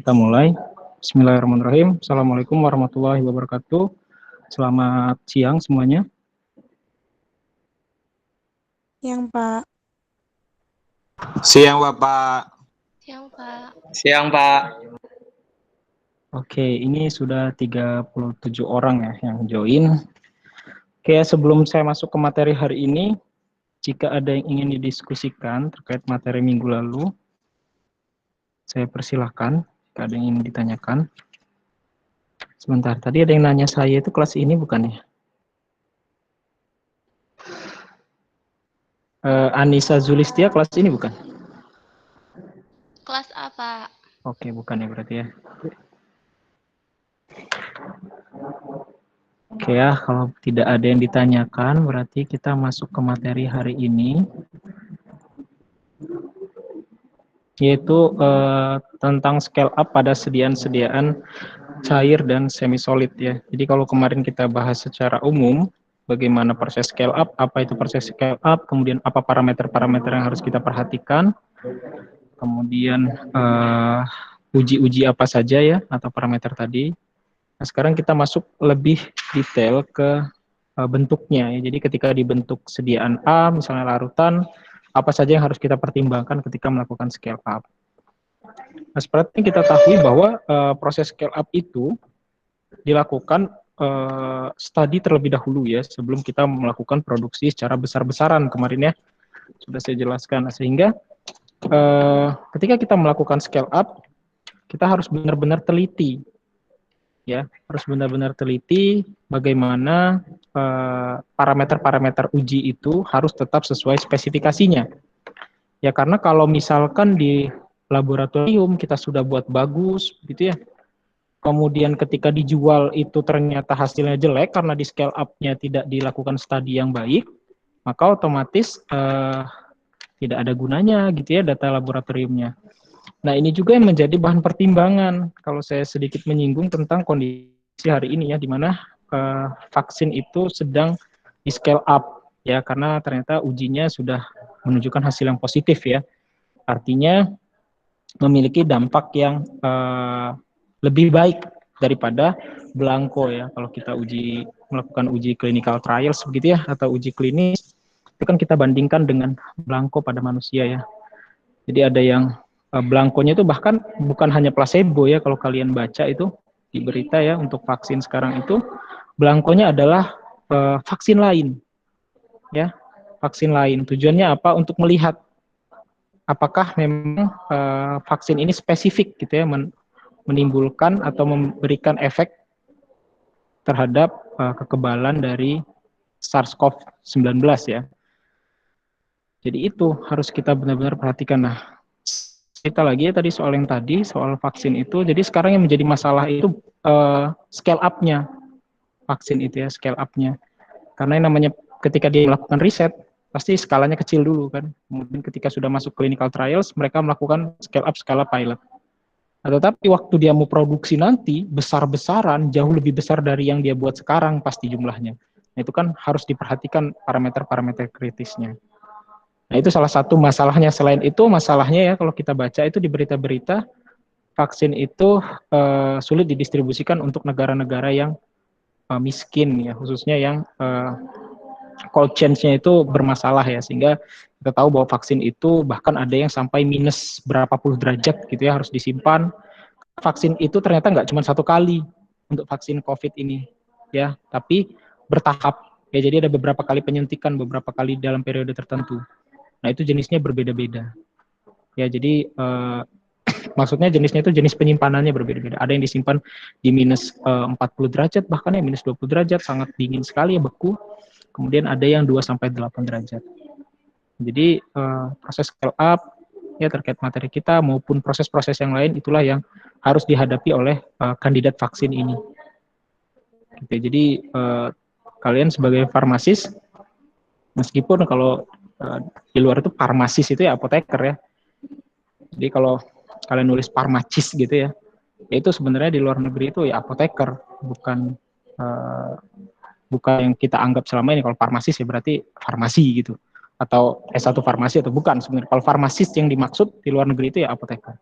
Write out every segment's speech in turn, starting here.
Kita mulai. Bismillahirrahmanirrahim. Assalamualaikum warahmatullahi wabarakatuh. Selamat siang semuanya. Siang, Pak. Siang, Bapak. Siang, Pak. Siang, Pak. Oke, ini sudah 37 orang ya yang join. Oke, sebelum saya masuk ke materi hari ini, jika ada yang ingin didiskusikan terkait materi minggu lalu, saya persilahkan. Jika ada yang ingin ditanyakan. Sebentar, tadi ada yang nanya saya itu kelas ini bukan ya? Anissa Zulistia kelas ini bukan? Kelas A, Pak. Oke, bukan ya berarti ya. Oke ya, kalau tidak ada yang ditanyakan, berarti kita masuk ke materi hari ini, yaitu tentang scale up pada sediaan-sediaan cair dan semi solid ya. Jadi kalau kemarin kita bahas secara umum, bagaimana proses scale up, apa itu proses scale up, kemudian apa parameter-parameter yang harus kita perhatikan, kemudian uji-uji apa saja ya, atau parameter tadi. Nah, sekarang kita masuk lebih detail ke bentuknya ya. Jadi ketika dibentuk sediaan A, misalnya larutan, apa saja yang harus kita pertimbangkan ketika melakukan scale up. Nah, seperti yang kita tahu bahwa proses scale up itu dilakukan studi terlebih dahulu ya, sebelum kita melakukan produksi secara besar-besaran kemarin ya, sudah saya jelaskan. Nah, sehingga ketika kita melakukan scale up, kita harus benar-benar teliti ya, harus benar-benar teliti bagaimana parameter-parameter uji itu harus tetap sesuai spesifikasinya. Ya, karena kalau misalkan di laboratorium kita sudah buat bagus gitu ya, kemudian ketika dijual itu ternyata hasilnya jelek karena di scale up-nya tidak dilakukan studi yang baik, maka otomatis tidak ada gunanya gitu ya data laboratoriumnya. Nah, ini juga yang menjadi bahan pertimbangan kalau saya sedikit menyinggung tentang kondisi hari ini ya, di mana vaksin itu sedang di scale up ya, karena ternyata ujinya sudah menunjukkan hasil yang positif ya. Artinya memiliki dampak yang lebih baik daripada blanko ya. Kalau kita melakukan uji clinical trials begitu ya, atau uji klinis, itu kan kita bandingkan dengan blanko pada manusia ya. Jadi ada yang blankonya itu bahkan bukan hanya placebo ya, kalau kalian baca itu di berita ya, untuk vaksin sekarang itu blankonya adalah vaksin lain ya, vaksin lain. Tujuannya apa? Untuk melihat apakah memang vaksin ini spesifik gitu ya, menimbulkan atau memberikan efek terhadap kekebalan dari SARS-CoV-19 ya. Jadi itu harus kita benar-benar perhatikan. Nah, kita lagi ya tadi soal yang tadi, soal vaksin itu. Jadi sekarang yang menjadi masalah itu scale up-nya vaksin itu ya, scale up-nya. Karena yang namanya ketika dia melakukan riset, pasti skalanya kecil dulu kan. Kemudian ketika sudah masuk clinical trials, mereka melakukan scale up skala pilot. Nah, tetapi waktu dia mau produksi nanti, besar-besaran, jauh lebih besar dari yang dia buat sekarang pasti jumlahnya. Nah, itu kan harus diperhatikan parameter-parameter kritisnya. Nah, itu salah satu masalahnya. Selain itu, masalahnya ya, kalau kita baca itu di berita-berita, vaksin itu sulit didistribusikan untuk negara-negara yang miskin ya, khususnya yang cold chain-nya itu bermasalah ya, sehingga kita tahu bahwa vaksin itu bahkan ada yang sampai minus berapa puluh derajat gitu ya, harus disimpan. Vaksin itu ternyata nggak cuma satu kali untuk vaksin COVID ini ya, tapi bertahap ya, jadi ada beberapa kali penyuntikan, beberapa kali dalam periode tertentu. Nah, itu jenisnya berbeda-beda ya, jadi maksudnya jenisnya itu jenis penyimpanannya berbeda-beda. Ada yang disimpan di minus 40 derajat, bahkan ya minus 20 derajat, sangat dingin sekali ya, beku. Kemudian ada yang 2-8 derajat. Jadi proses scale up ya terkait materi kita maupun proses-proses yang lain, itulah yang harus dihadapi oleh kandidat vaksin ini. Gitu. Jadi kalian sebagai farmasis, meskipun kalau di luar itu farmasis itu ya apoteker ya. Jadi kalau kalian nulis farmacis gitu ya, itu sebenarnya di luar negeri itu ya apoteker, bukan yang kita anggap selama ini. Kalau farmasis ya berarti farmasi gitu, atau S1 farmasi, atau bukan sebenarnya. Kalau farmasis yang dimaksud di luar negeri itu ya apoteker.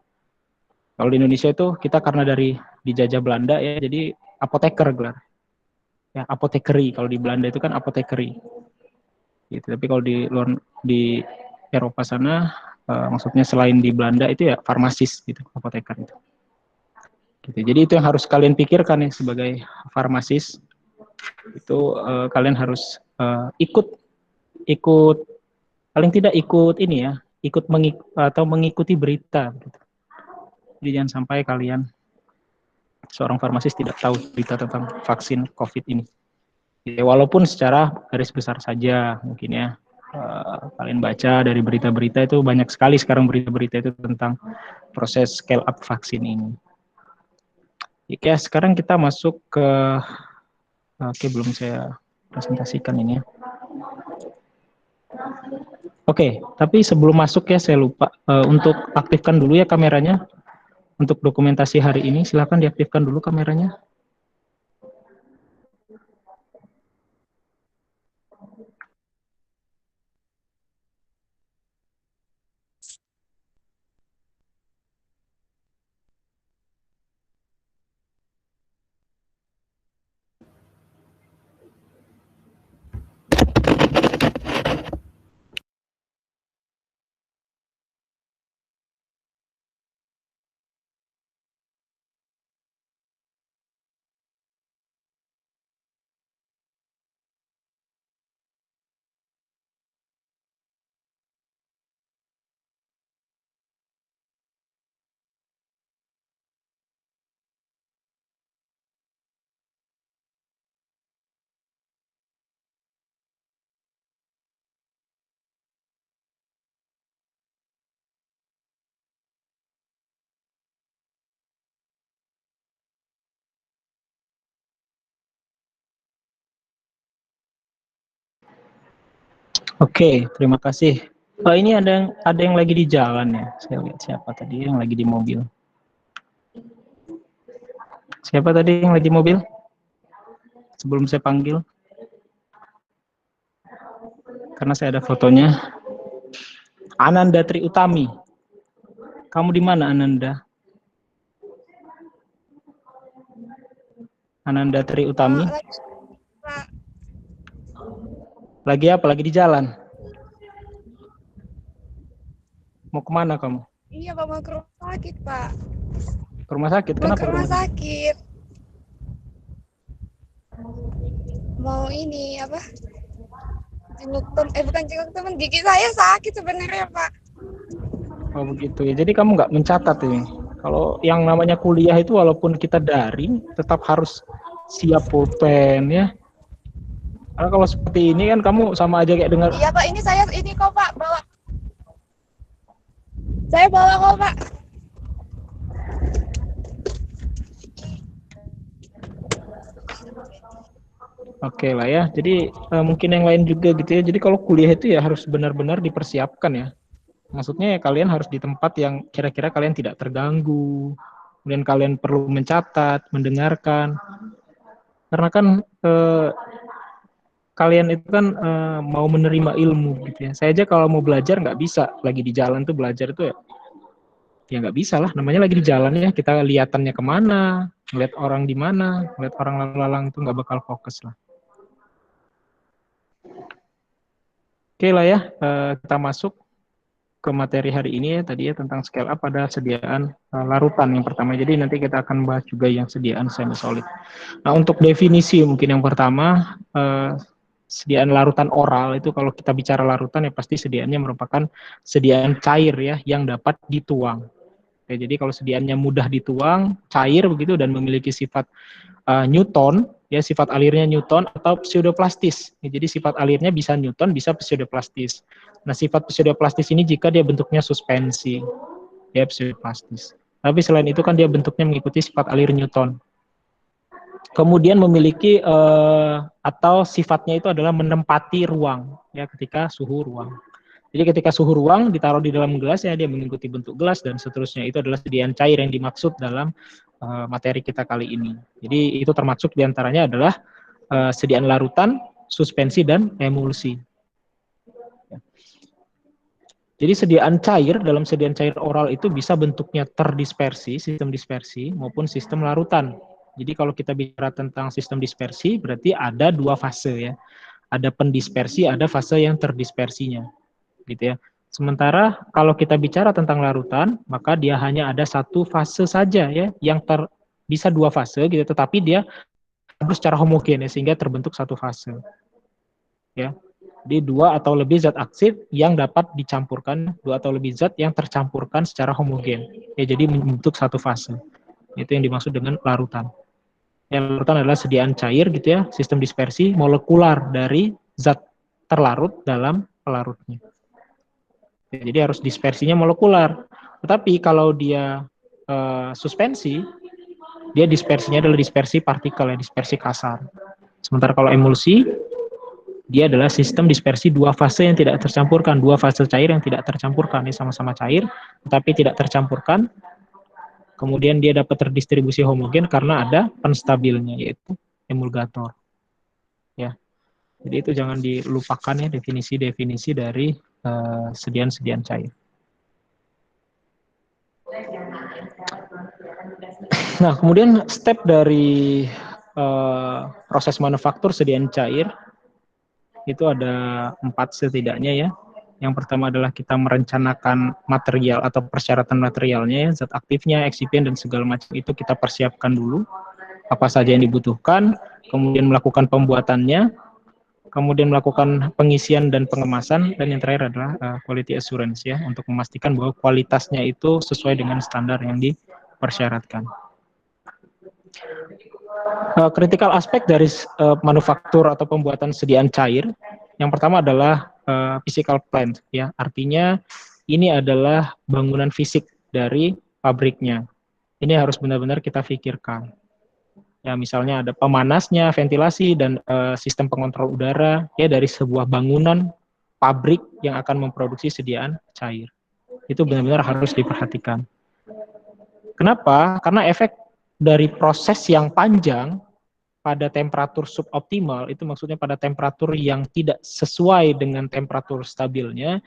Kalau di Indonesia itu kita karena dari dijajah Belanda ya, jadi apoteker gelar. Ya, apotekeri. Kalau di Belanda itu kan apotekeri. Gitu. Tapi kalau di Eropa sana, maksudnya selain di Belanda itu ya farmasis gitu, apoteker itu. Gitu. Jadi itu yang harus kalian pikirkan ya sebagai farmasis. Itu kalian harus ikut paling tidak ikut ini ya, atau mengikuti berita. Gitu. Jadi jangan sampai kalian seorang farmasis tidak tahu berita tentang vaksin COVID ini. Ya, walaupun secara garis besar saja mungkin ya, kalian baca dari berita-berita itu banyak sekali sekarang berita-berita itu tentang proses scale up vaksin ini. Oke, sekarang kita masuk ke belum saya presentasikan ini ya. Oke, tapi sebelum masuk ya saya lupa untuk aktifkan dulu ya kameranya. Untuk dokumentasi hari ini silakan diaktifkan dulu kameranya. Oke, terima kasih. Ini ada yang lagi di jalan ya. Saya lihat siapa tadi yang lagi di mobil. Siapa tadi yang lagi di mobil? Sebelum saya panggil. Karena saya ada fotonya. Ananda Tri Utami. Kamu di mana, Ananda? Ananda Tri Utami. Lagi apa? Lagi di jalan? Mau kemana kamu? Iya, Pak, mau ke rumah sakit, Pak. Ke rumah sakit? Mau Kenapa? ke rumah sakit. Mau ini, apa? Bukan jenguk teman, gigi saya sakit sebenarnya, Pak. Oh begitu ya. Jadi kamu nggak mencatat ini. Kalau yang namanya kuliah itu walaupun kita daring, tetap harus siap pulpen ya. Karena kalau seperti ini kan kamu sama aja kayak dengar. Iya, Pak, ini saya ini kok, Pak, bawa. Saya bawa kok, Pak. Oke lah ya. Jadi mungkin yang lain juga gitu ya. Jadi kalau kuliah itu ya harus benar-benar dipersiapkan ya. Maksudnya ya kalian harus di tempat yang kira-kira kalian tidak terganggu. Kemudian kalian perlu mencatat, mendengarkan. Karena kan kalian itu kan mau menerima ilmu gitu ya. Saya aja kalau mau belajar nggak bisa. Lagi di jalan tuh belajar itu ya nggak bisa lah. Namanya lagi di jalan ya. Kita lihatannya kemana, ngeliat orang di mana, ngeliat orang lalu-lalang itu nggak bakal fokus lah. Oke lah ya, kita masuk ke materi hari ini ya, tadi ya tentang scale up ada sediaan larutan yang pertama. Jadi nanti kita akan bahas juga yang sediaan semi solid. Nah, untuk definisi mungkin yang pertama, sediaan larutan oral itu kalau kita bicara larutan ya pasti sediaannya merupakan sediaan cair ya yang dapat dituang. Ya, jadi kalau sediaannya mudah dituang, cair begitu dan memiliki sifat Newton, ya sifat alirnya Newton atau pseudoplastis. Ya, jadi sifat alirnya bisa Newton, bisa pseudoplastis. Nah, sifat pseudoplastis ini jika dia bentuknya suspensi, ya pseudoplastis. Tapi selain itu kan dia bentuknya mengikuti sifat alir Newton. Kemudian memiliki atau sifatnya itu adalah menempati ruang, ya ketika suhu ruang. Jadi ketika suhu ruang ditaruh di dalam gelas ya dia mengikuti bentuk gelas dan seterusnya. Itu adalah sediaan cair yang dimaksud dalam materi kita kali ini. Jadi itu termasuk diantaranya adalah sediaan larutan, suspensi dan emulsi. Jadi sediaan cair, dalam sediaan cair oral itu bisa bentuknya terdispersi, sistem dispersi, maupun sistem larutan. Jadi kalau kita bicara tentang sistem dispersi, berarti ada dua fase ya. Ada pendispersi, ada fase yang terdispersinya. Gitu ya. Sementara kalau kita bicara tentang larutan, maka dia hanya ada satu fase saja ya, yang bisa dua fase gitu, tetapi dia secara homogen ya, sehingga terbentuk satu fase. Ya. Di dua atau lebih zat aktif yang dapat dicampurkan, dua atau lebih zat yang tercampurkan secara homogen. Ya, jadi membentuk satu fase. Itu yang dimaksud dengan larutan. Yang larutan adalah sediaan cair gitu ya, sistem dispersi molekular dari zat terlarut dalam pelarutnya. Ya, jadi harus dispersinya molekular. Tetapi kalau dia suspensi, dia dispersinya adalah dispersi partikel ya, dispersi kasar. Sementara kalau emulsi, dia adalah sistem dispersi dua fase yang tidak tercampurkan, dua fase cair yang tidak tercampurkan, ini sama-sama cair, tetapi tidak tercampurkan, kemudian dia dapat terdistribusi homogen karena ada penstabilnya, yaitu emulgator. Ya, jadi itu jangan dilupakan ya definisi-definisi dari sediaan-sediaan cair. Nah, kemudian step dari proses manufaktur sediaan cair itu ada 4 setidaknya ya. Yang pertama adalah kita merencanakan material atau persyaratan materialnya, ya, zat aktifnya, eksipien, dan segala macam itu kita persiapkan dulu. Apa saja yang dibutuhkan, kemudian melakukan pembuatannya, kemudian melakukan pengisian dan pengemasan, dan yang terakhir adalah quality assurance ya, untuk memastikan bahwa kualitasnya itu sesuai dengan standar yang dipersyaratkan. Kritikal aspek dari manufaktur atau pembuatan sediaan cair, yang pertama adalah physical plant ya, artinya ini adalah bangunan fisik dari pabriknya. Ini harus benar-benar kita pikirkan. Ya, misalnya ada pemanasnya, ventilasi, dan sistem pengontrol udara ya dari sebuah bangunan pabrik yang akan memproduksi sediaan cair. Itu benar-benar harus diperhatikan. Kenapa? Karena efek dari proses yang panjang pada temperatur suboptimal, itu maksudnya pada temperatur yang tidak sesuai dengan temperatur stabilnya,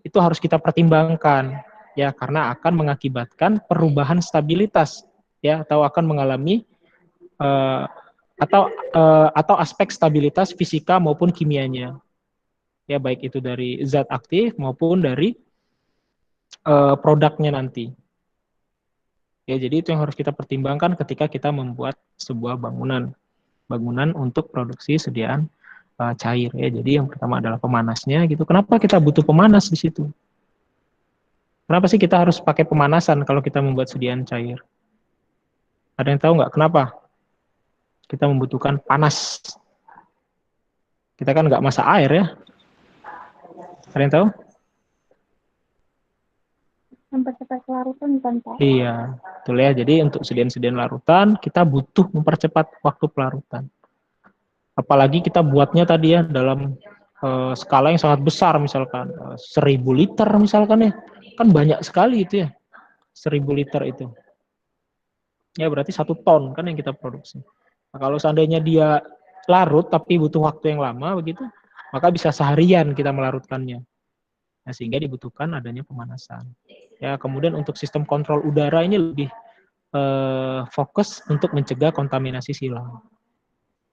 itu harus kita pertimbangkan ya, karena akan mengakibatkan perubahan stabilitas ya, atau akan mengalami atau aspek stabilitas fisika maupun kimianya ya, baik itu dari zat aktif maupun dari produknya nanti. Ya, jadi itu yang harus kita pertimbangkan ketika kita membuat sebuah bangunan untuk produksi sediaan cair ya. Jadi yang pertama adalah pemanasnya gitu. Kenapa kita butuh pemanas di situ? Kenapa sih kita harus pakai pemanasan kalau kita membuat sediaan cair? Ada yang tahu nggak kenapa kita membutuhkan panas? Kita kan nggak masak air ya. Ada yang tahu? Mempercepat larutan kan, Pak? Iya, betul ya. Jadi untuk sediaan-sediaan larutan, kita butuh mempercepat waktu pelarutan. Apalagi kita buatnya tadi ya dalam skala yang sangat besar, misalkan 1000 liter misalkan ya. Kan banyak sekali itu ya, 1000 liter itu. Ya berarti 1 ton kan yang kita produksi. Nah, kalau seandainya dia larut tapi butuh waktu yang lama begitu, maka bisa seharian kita melarutkannya. Nah, sehingga dibutuhkan adanya pemanasan. Ya, kemudian untuk sistem kontrol udara ini lebih fokus untuk mencegah kontaminasi silang.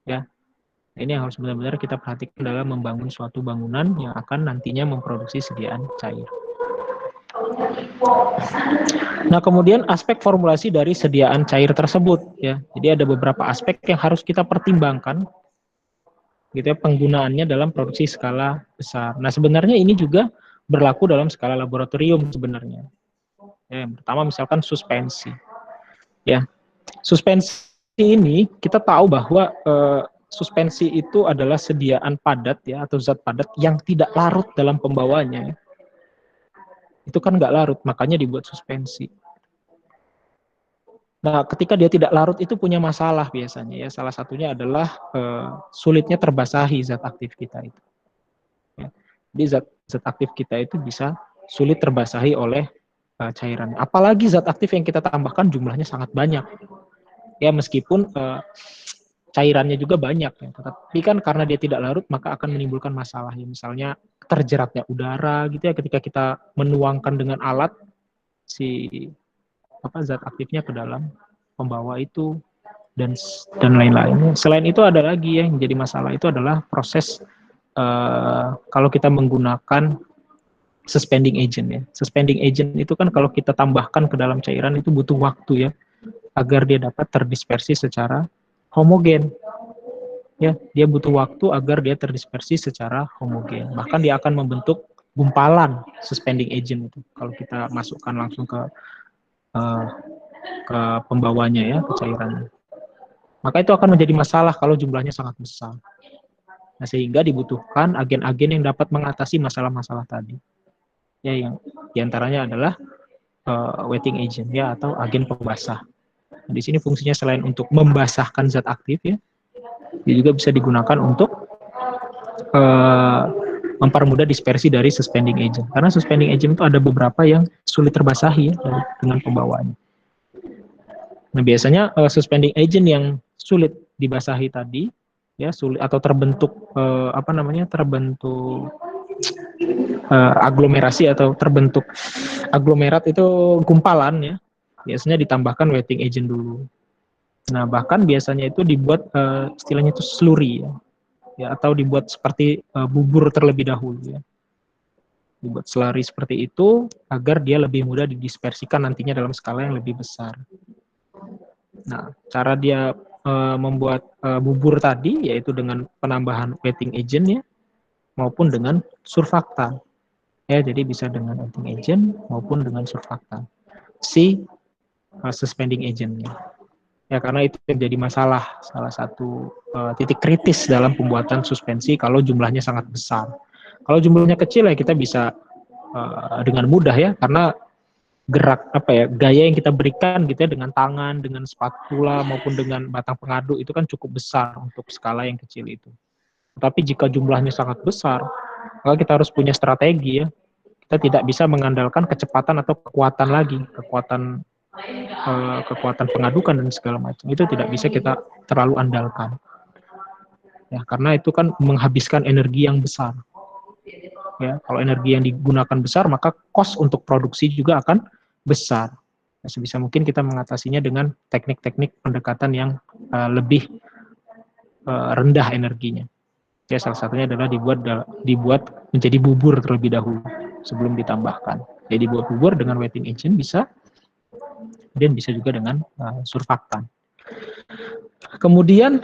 Ya, ini yang harus benar-benar kita perhatikan dalam membangun suatu bangunan yang akan nantinya memproduksi sediaan cair. Nah, kemudian aspek formulasi dari sediaan cair tersebut ya. Jadi ada beberapa aspek yang harus kita pertimbangkan gitu ya, penggunaannya dalam produksi skala besar. Nah, sebenarnya ini juga berlaku dalam skala laboratorium sebenarnya. Ya, yang pertama misalkan suspensi. Ya. Suspensi ini kita tahu bahwa suspensi itu adalah sediaan padat ya, atau zat padat yang tidak larut dalam pembawanya. Itu kan nggak larut, makanya dibuat suspensi. Nah, ketika dia tidak larut itu punya masalah biasanya ya. Salah satunya adalah sulitnya terbasahi zat aktif kita itu. Ya. Jadi zat aktif kita itu bisa sulit terbasahi oleh cairan. Apalagi zat aktif yang kita tambahkan jumlahnya sangat banyak. Ya, meskipun cairannya juga banyak ya. Tapi kan karena dia tidak larut maka akan menimbulkan masalah ya. Misalnya terjeratnya udara gitu ya ketika kita menuangkan dengan alat si zat aktifnya ke dalam pembawa itu, dan lain-lain. Selain itu ada lagi ya yang jadi masalah, itu adalah proses kalau kita menggunakan suspending agent ya. Suspending agent itu kan kalau kita tambahkan ke dalam cairan itu butuh waktu ya agar dia dapat terdispersi secara homogen. Ya, dia butuh waktu agar dia terdispersi secara homogen. Bahkan dia akan membentuk gumpalan suspending agent itu kalau kita masukkan langsung uh, ke pembawanya ya, ke cairannya. Maka itu akan menjadi masalah kalau jumlahnya sangat besar. Nah, sehingga dibutuhkan agen-agen yang dapat mengatasi masalah-masalah tadi. Ya, yang diantaranya adalah wetting agent ya, atau agen pembasah. Nah, di sini fungsinya selain untuk membasahkan zat aktif ya, dia juga bisa digunakan untuk mempermudah dispersi dari suspending agent. Karena suspending agent itu ada beberapa yang sulit terbasahi ya, dengan pembawanya. Nah, biasanya suspending agent yang sulit dibasahi tadi ya, sulit atau terbentuk terbentuk aglomerasi atau terbentuk aglomerat itu gumpalan ya. Biasanya ditambahkan wetting agent dulu. Nah, bahkan biasanya itu dibuat istilahnya itu slurry ya, atau dibuat seperti bubur terlebih dahulu ya. Dibuat slurry seperti itu agar dia lebih mudah didispersikan nantinya dalam skala yang lebih besar. Nah, cara dia membuat bubur tadi yaitu dengan penambahan wetting agent ya, maupun dengan surfaktan. Ya, jadi bisa dengan wetting agent maupun dengan surfaktan. Si suspending agentnya. Ya, karena itu menjadi masalah, salah satu titik kritis dalam pembuatan suspensi kalau jumlahnya sangat besar. Kalau jumlahnya kecil ya kita bisa dengan mudah ya, karena gerak gaya yang kita berikan gitu ya dengan tangan, dengan spatula maupun dengan batang pengaduk itu kan cukup besar untuk skala yang kecil itu. Tapi jika jumlahnya sangat besar, maka kita harus punya strategi ya. Kita tidak bisa mengandalkan kecepatan atau kekuatan lagi, kekuatan pengadukan dan segala macam. Itu tidak bisa kita terlalu andalkan. Ya, karena itu kan menghabiskan energi yang besar. Ya, kalau energi yang digunakan besar, maka cost untuk produksi juga akan besar. Nah, sebisa mungkin kita mengatasinya dengan teknik-teknik pendekatan yang lebih rendah energinya. Ya, salah satunya adalah dibuat menjadi bubur terlebih dahulu sebelum ditambahkan. Jadi dibuat bubur dengan wetting agent bisa, dan bisa juga dengan surfaktan. Kemudian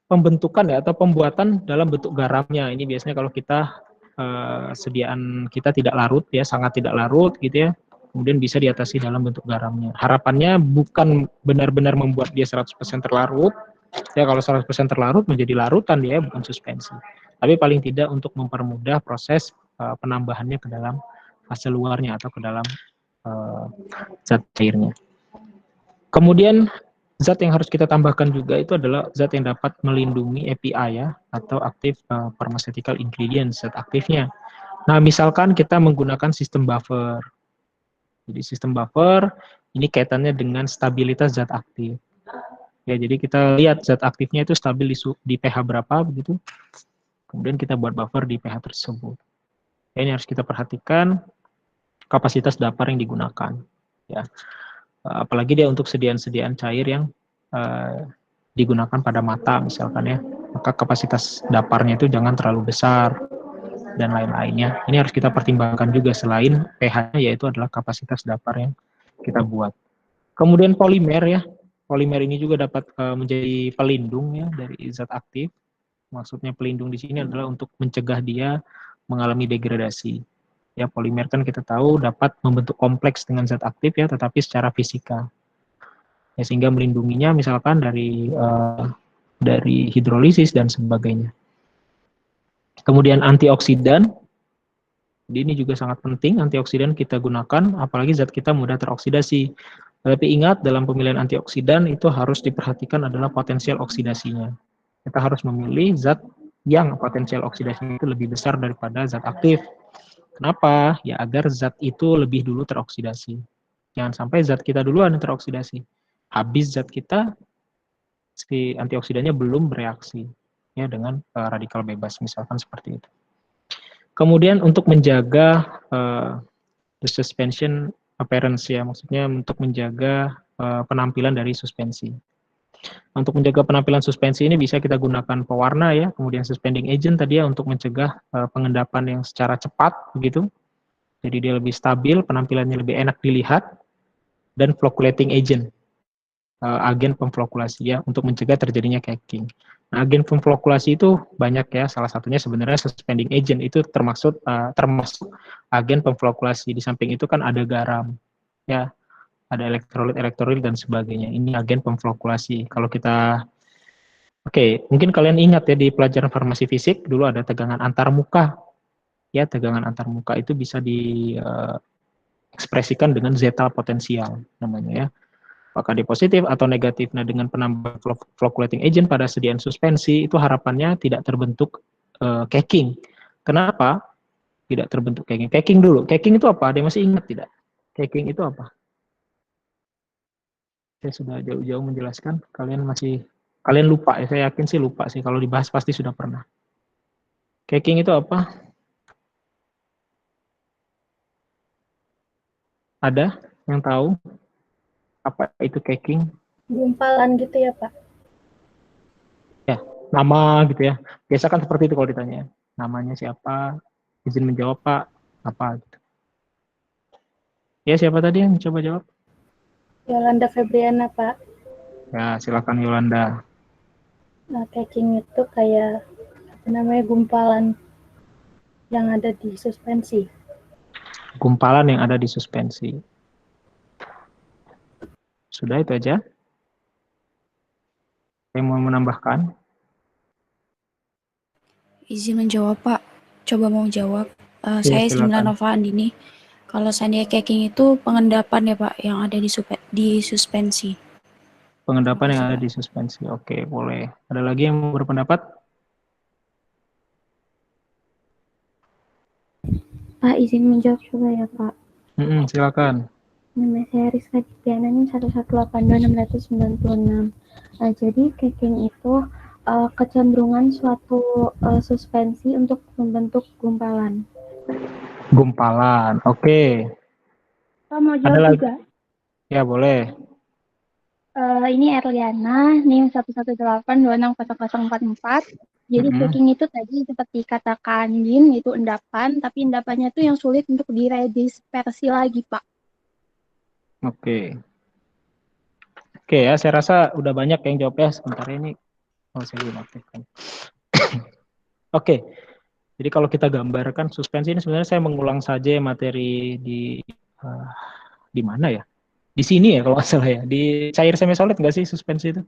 pembentukan ya, atau pembuatan dalam bentuk garamnya. Ini biasanya kalau kita sediaan kita tidak larut ya, sangat tidak larut gitu ya, kemudian bisa diatasi dalam bentuk garamnya. Harapannya bukan benar-benar membuat dia 100% terlarut ya, kalau 100% terlarut menjadi larutan dia, bukan suspensi, tapi paling tidak untuk mempermudah proses penambahannya ke dalam fase luarnya atau ke dalam zat cairnya. Kemudian zat yang harus kita tambahkan juga itu adalah zat yang dapat melindungi API ya, atau active pharmaceutical ingredients, zat aktifnya. Nah, misalkan kita menggunakan sistem buffer. Jadi sistem buffer ini kaitannya dengan stabilitas zat aktif. Ya, jadi kita lihat zat aktifnya itu stabil di pH berapa begitu. Kemudian kita buat buffer di pH tersebut. Ya, ini harus kita perhatikan kapasitas dapar yang digunakan. Ya. Apalagi dia untuk sediaan-sediaan cair yang digunakan pada mata misalkan ya, maka kapasitas daparnya itu jangan terlalu besar dan lain-lainnya. Ini harus kita pertimbangkan juga selain pH-nya, yaitu adalah kapasitas dapar yang kita buat. Kemudian polimer ya, polimer ini juga dapat menjadi pelindung ya dari zat aktif. Maksudnya pelindung di sini adalah untuk mencegah dia mengalami degradasi. Ya, polimer kan kita tahu dapat membentuk kompleks dengan zat aktif ya, tetapi secara fisika. Ya, sehingga melindunginya misalkan dari hidrolisis dan sebagainya. Kemudian antioksidan, ini juga sangat penting, antioksidan kita gunakan, apalagi zat kita mudah teroksidasi. Tapi ingat, dalam pemilihan antioksidan itu harus diperhatikan adalah potensial oksidasinya. Kita harus memilih zat yang potensial oksidasinya itu lebih besar daripada zat aktif. Kenapa? Ya agar zat itu lebih dulu teroksidasi. Jangan sampai zat kita duluan yang teroksidasi. Habis zat kita, si antioksidannya belum bereaksi ya dengan radikal bebas, misalkan seperti itu. Kemudian untuk menjaga the suspension appearance ya, maksudnya untuk menjaga penampilan dari suspensi. Untuk menjaga penampilan suspensi ini bisa kita gunakan pewarna ya, kemudian suspending agent tadi ya untuk mencegah pengendapan yang secara cepat begitu. Jadi dia lebih stabil, penampilannya lebih enak dilihat, dan flocculating agent, agen pemflokulasi ya untuk mencegah terjadinya caking. Nah, agen pemflokulasi itu banyak ya, salah satunya sebenarnya suspending agent itu termasuk agen pemflokulasi. Di samping itu kan ada garam ya, ada elektrolit dan sebagainya. Ini agen pemflokulasi. Kalau kita mungkin kalian ingat ya di pelajaran farmasi fisik dulu ada tegangan antar muka. Ya, tegangan antar muka itu bisa diekspresikan dengan zeta potensial namanya ya. Apakah dia positif atau negatif. Nah, dengan penambahan flocculating agent pada sediaan suspensi itu harapannya tidak terbentuk caking. Kenapa? Tidak terbentuk caking. Caking dulu. Caking itu apa? Ada yang masih ingat tidak? Caking itu apa? Saya sudah jauh-jauh menjelaskan. Kalian lupa ya. Saya yakin sih lupa sih. Kalau dibahas pasti sudah pernah. Caking itu apa? Ada yang tahu apa itu caking? Gumpalan gitu ya, Pak? Ya, nama gitu ya. Biasa kan seperti itu kalau ditanya. Namanya siapa? Izin menjawab Pak. Apa gitu. Ya, siapa tadi yang coba jawab? Yolanda Febriana, Pak. Ya, silakan Yolanda. Nah, caking itu kayak apa namanya gumpalan yang ada di suspensi. Gumpalan yang ada di suspensi. Sudah itu aja. Saya mau menambahkan. Izin menjawab, Pak. Coba mau jawab. Ya, Saya Sri silakan. Nova Andini. Kalau seandainya caking itu pengendapan ya, Pak, yang ada di suspensi. Pengendapan yang Makasih, ada Pak. di suspensi. Oke, boleh. Ada lagi yang mau berpendapat? Pak, izin menjawab juga ya, Pak. Silakan. Nama saya Rizka Dipiana, 1182696. Nah, jadi caking itu kecenderungan suatu suspensi untuk membentuk gumpalan. Gumpalan. Oke. Pak mau Ada jawab lagi? juga? Ya, boleh. Ini Erliana, NIM 118260044. Jadi caking itu tadi seperti katakan Din, itu endapan, tapi endapannya itu yang sulit untuk diredispersi lagi, Pak. Oke. Oke ya, saya rasa udah banyak yang jawab ya. Sebentar ini. Saya belum aktifkan. Oke. Jadi kalau kita gambarkan suspensi ini sebenarnya saya mengulang saja materi uh, di mana ya? Di sini ya kalau nggak salah ya. Di cair semi solid nggak sih suspensi itu?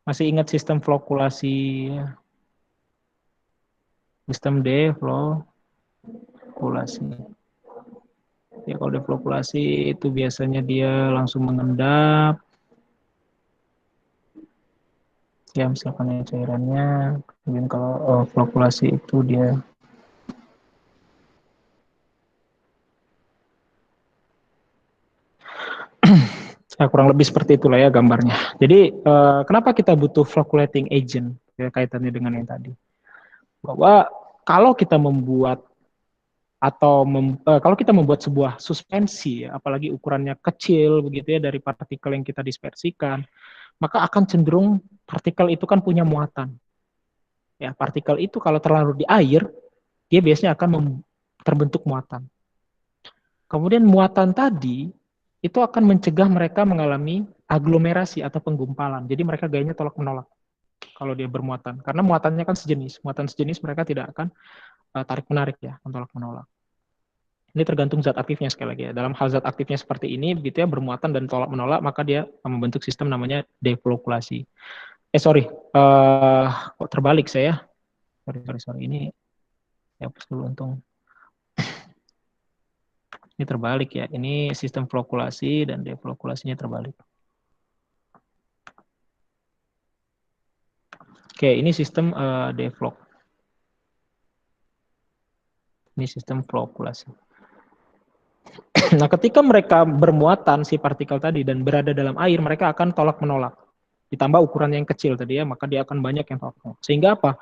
Masih ingat sistem flokulasi, sistem deflokulasi. Ya kalau deflokulasi itu biasanya dia langsung mengendap. Ya misalkan ya cairannya. Kemudian kalau flokulasi itu dia ya, kurang lebih seperti itulah ya gambarnya. Jadi kenapa kita butuh flocculating agent ya, kaitannya dengan yang tadi. Bahwa kalau kita membuat kalau kita membuat sebuah suspensi, ya, apalagi ukurannya kecil begitu ya dari partikel yang kita dispersikan, maka akan cenderung partikel itu kan punya muatan. Ya, partikel itu kalau terlarut di air, dia biasanya akan terbentuk muatan. Kemudian muatan tadi itu akan mencegah mereka mengalami aglomerasi atau penggumpalan. Jadi mereka gayanya tolak-menolak kalau dia bermuatan. Karena muatannya kan sejenis. Muatan sejenis mereka tidak akan tarik-menarik ya, tolak-menolak. Ini tergantung zat aktifnya sekali lagi ya. Dalam hal zat aktifnya seperti ini, begitu ya, bermuatan dan tolak-menolak, maka dia membentuk sistem namanya deflokulasi. Kok terbalik saya? Sorry. Ini ya dulu untung. Ini terbalik ya. Ini sistem flokulasi dan deflokulasinya terbalik. Oke, ini sistem deflok. Ini sistem flokulasi. Nah, ketika mereka bermuatan si partikel tadi dan berada dalam air, mereka akan tolak-menolak. ditambah ukurannya yang kecil tadi ya, maka dia akan banyak yang terpotong. Sehingga apa?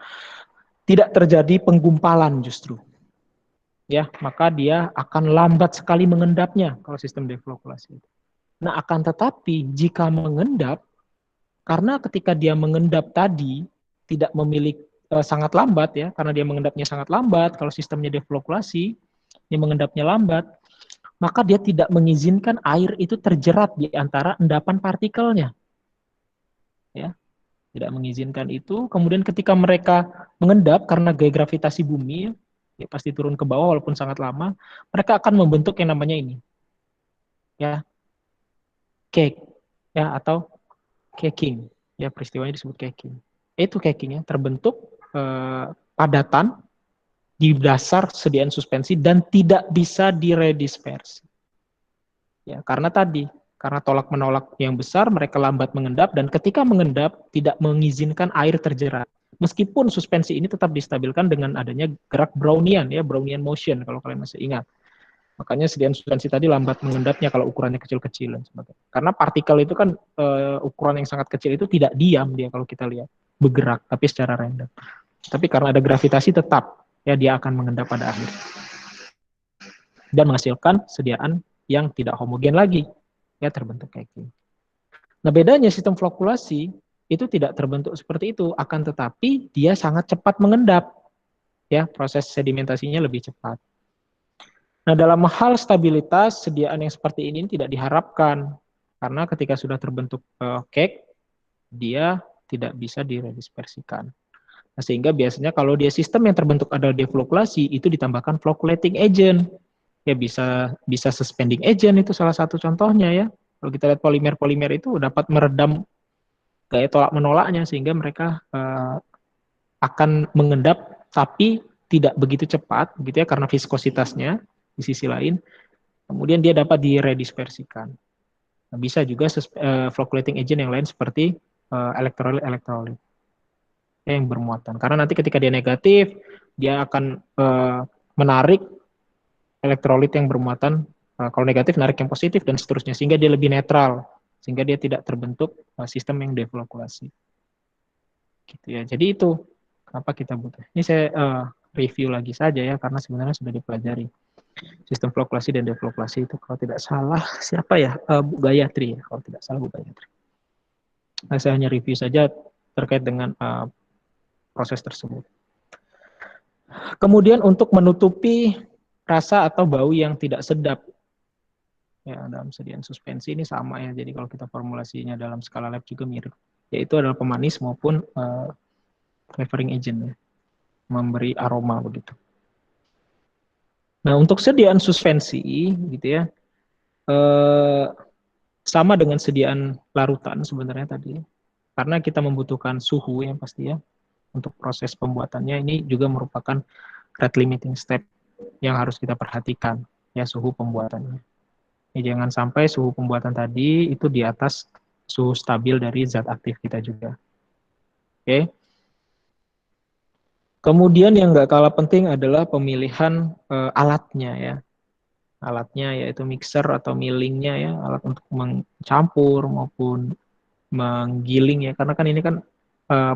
Tidak terjadi penggumpalan justru. Ya, maka dia akan lambat sekali mengendapnya kalau sistem deflokulasi. Nah, akan tetapi jika mengendap, karena ketika dia mengendap tadi tidak memiliki sangat lambat ya, karena dia mengendapnya sangat lambat, kalau sistemnya deflokulasi, dia mengendapnya lambat, maka dia tidak mengizinkan air itu terjerat di antara endapan partikelnya. Ya, tidak mengizinkan itu. Kemudian ketika mereka mengendap karena gaya gravitasi bumi, ya pasti turun ke bawah walaupun sangat lama, mereka akan membentuk yang namanya ini, ya, cake, ya, atau caking, ya, peristiwanya disebut caking. Itu caking ya, terbentuk padatan di dasar sediaan suspensi dan tidak bisa diredispersi. Ya, karena tadi, karena tolak menolak yang besar, mereka lambat mengendap dan ketika mengendap tidak mengizinkan air terjerat. Meskipun suspensi ini tetap distabilkan dengan adanya gerak Brownian ya, Brownian motion kalau kalian masih ingat. Makanya sediaan suspensi tadi lambat mengendapnya kalau ukurannya kecil-kecil dan sebagainya. Karena partikel itu kan ukuran yang sangat kecil itu tidak diam dia kalau kita lihat, bergerak tapi secara random. Tapi karena ada gravitasi tetap ya dia akan mengendap pada akhir. Dan menghasilkan sediaan yang tidak homogen lagi. Ya terbentuk kayak gini. Nah, bedanya sistem flokulasi itu tidak terbentuk seperti itu, akan tetapi dia sangat cepat mengendap. Ya, proses sedimentasinya lebih cepat. Nah, dalam hal stabilitas, sediaan yang seperti ini tidak diharapkan. Karena ketika sudah terbentuk cake, dia tidak bisa diredispersikan. Nah, sehingga biasanya kalau dia sistem yang terbentuk adalah deflokulasi, itu ditambahkan floculating agent. Ya bisa suspending agent, itu salah satu contohnya ya. Kalau kita lihat polimer-polimer itu dapat meredam gaya tolak menolaknya, sehingga mereka akan mengendap, tapi tidak begitu cepat, gitu ya, karena viskositasnya. Di sisi lain, kemudian dia dapat diredispersikan. Nah, bisa juga flocculating agent yang lain seperti elektrolit yang bermuatan. Karena nanti ketika dia negatif, dia akan menarik elektrolit yang bermuatan, kalau negatif narik yang positif dan seterusnya, sehingga dia lebih netral, sehingga dia tidak terbentuk sistem yang deflokulasi. Gitu ya. Jadi itu kenapa kita butuh. Ini saya review lagi saja ya, karena sebenarnya sudah dipelajari. Sistem flokulasi dan deflokulasi itu kalau tidak salah siapa ya, Bu Gayatri ya, kalau tidak salah Bu Gayatri. Nah, saya hanya review saja terkait dengan proses tersebut. Kemudian untuk menutupi rasa atau bau yang tidak sedap ya dalam sediaan suspensi ini sama ya, jadi kalau kita formulasinya dalam skala lab juga mirip, yaitu adalah pemanis maupun flavoring agent ya, memberi aroma begitu. Nah, untuk sediaan suspensi gitu ya, sama dengan sediaan larutan sebenarnya tadi, karena kita membutuhkan suhu yang pasti ya untuk proses pembuatannya. Ini juga merupakan rate limiting step yang harus kita perhatikan ya, suhu pembuatannya. Ya, jangan sampai suhu pembuatan tadi itu di atas suhu stabil dari zat aktif kita juga. Oke. Kemudian yang nggak kalah penting adalah pemilihan alatnya ya. Alatnya yaitu mixer atau millingnya ya, alat untuk mencampur maupun menggiling ya, karena kan ini kan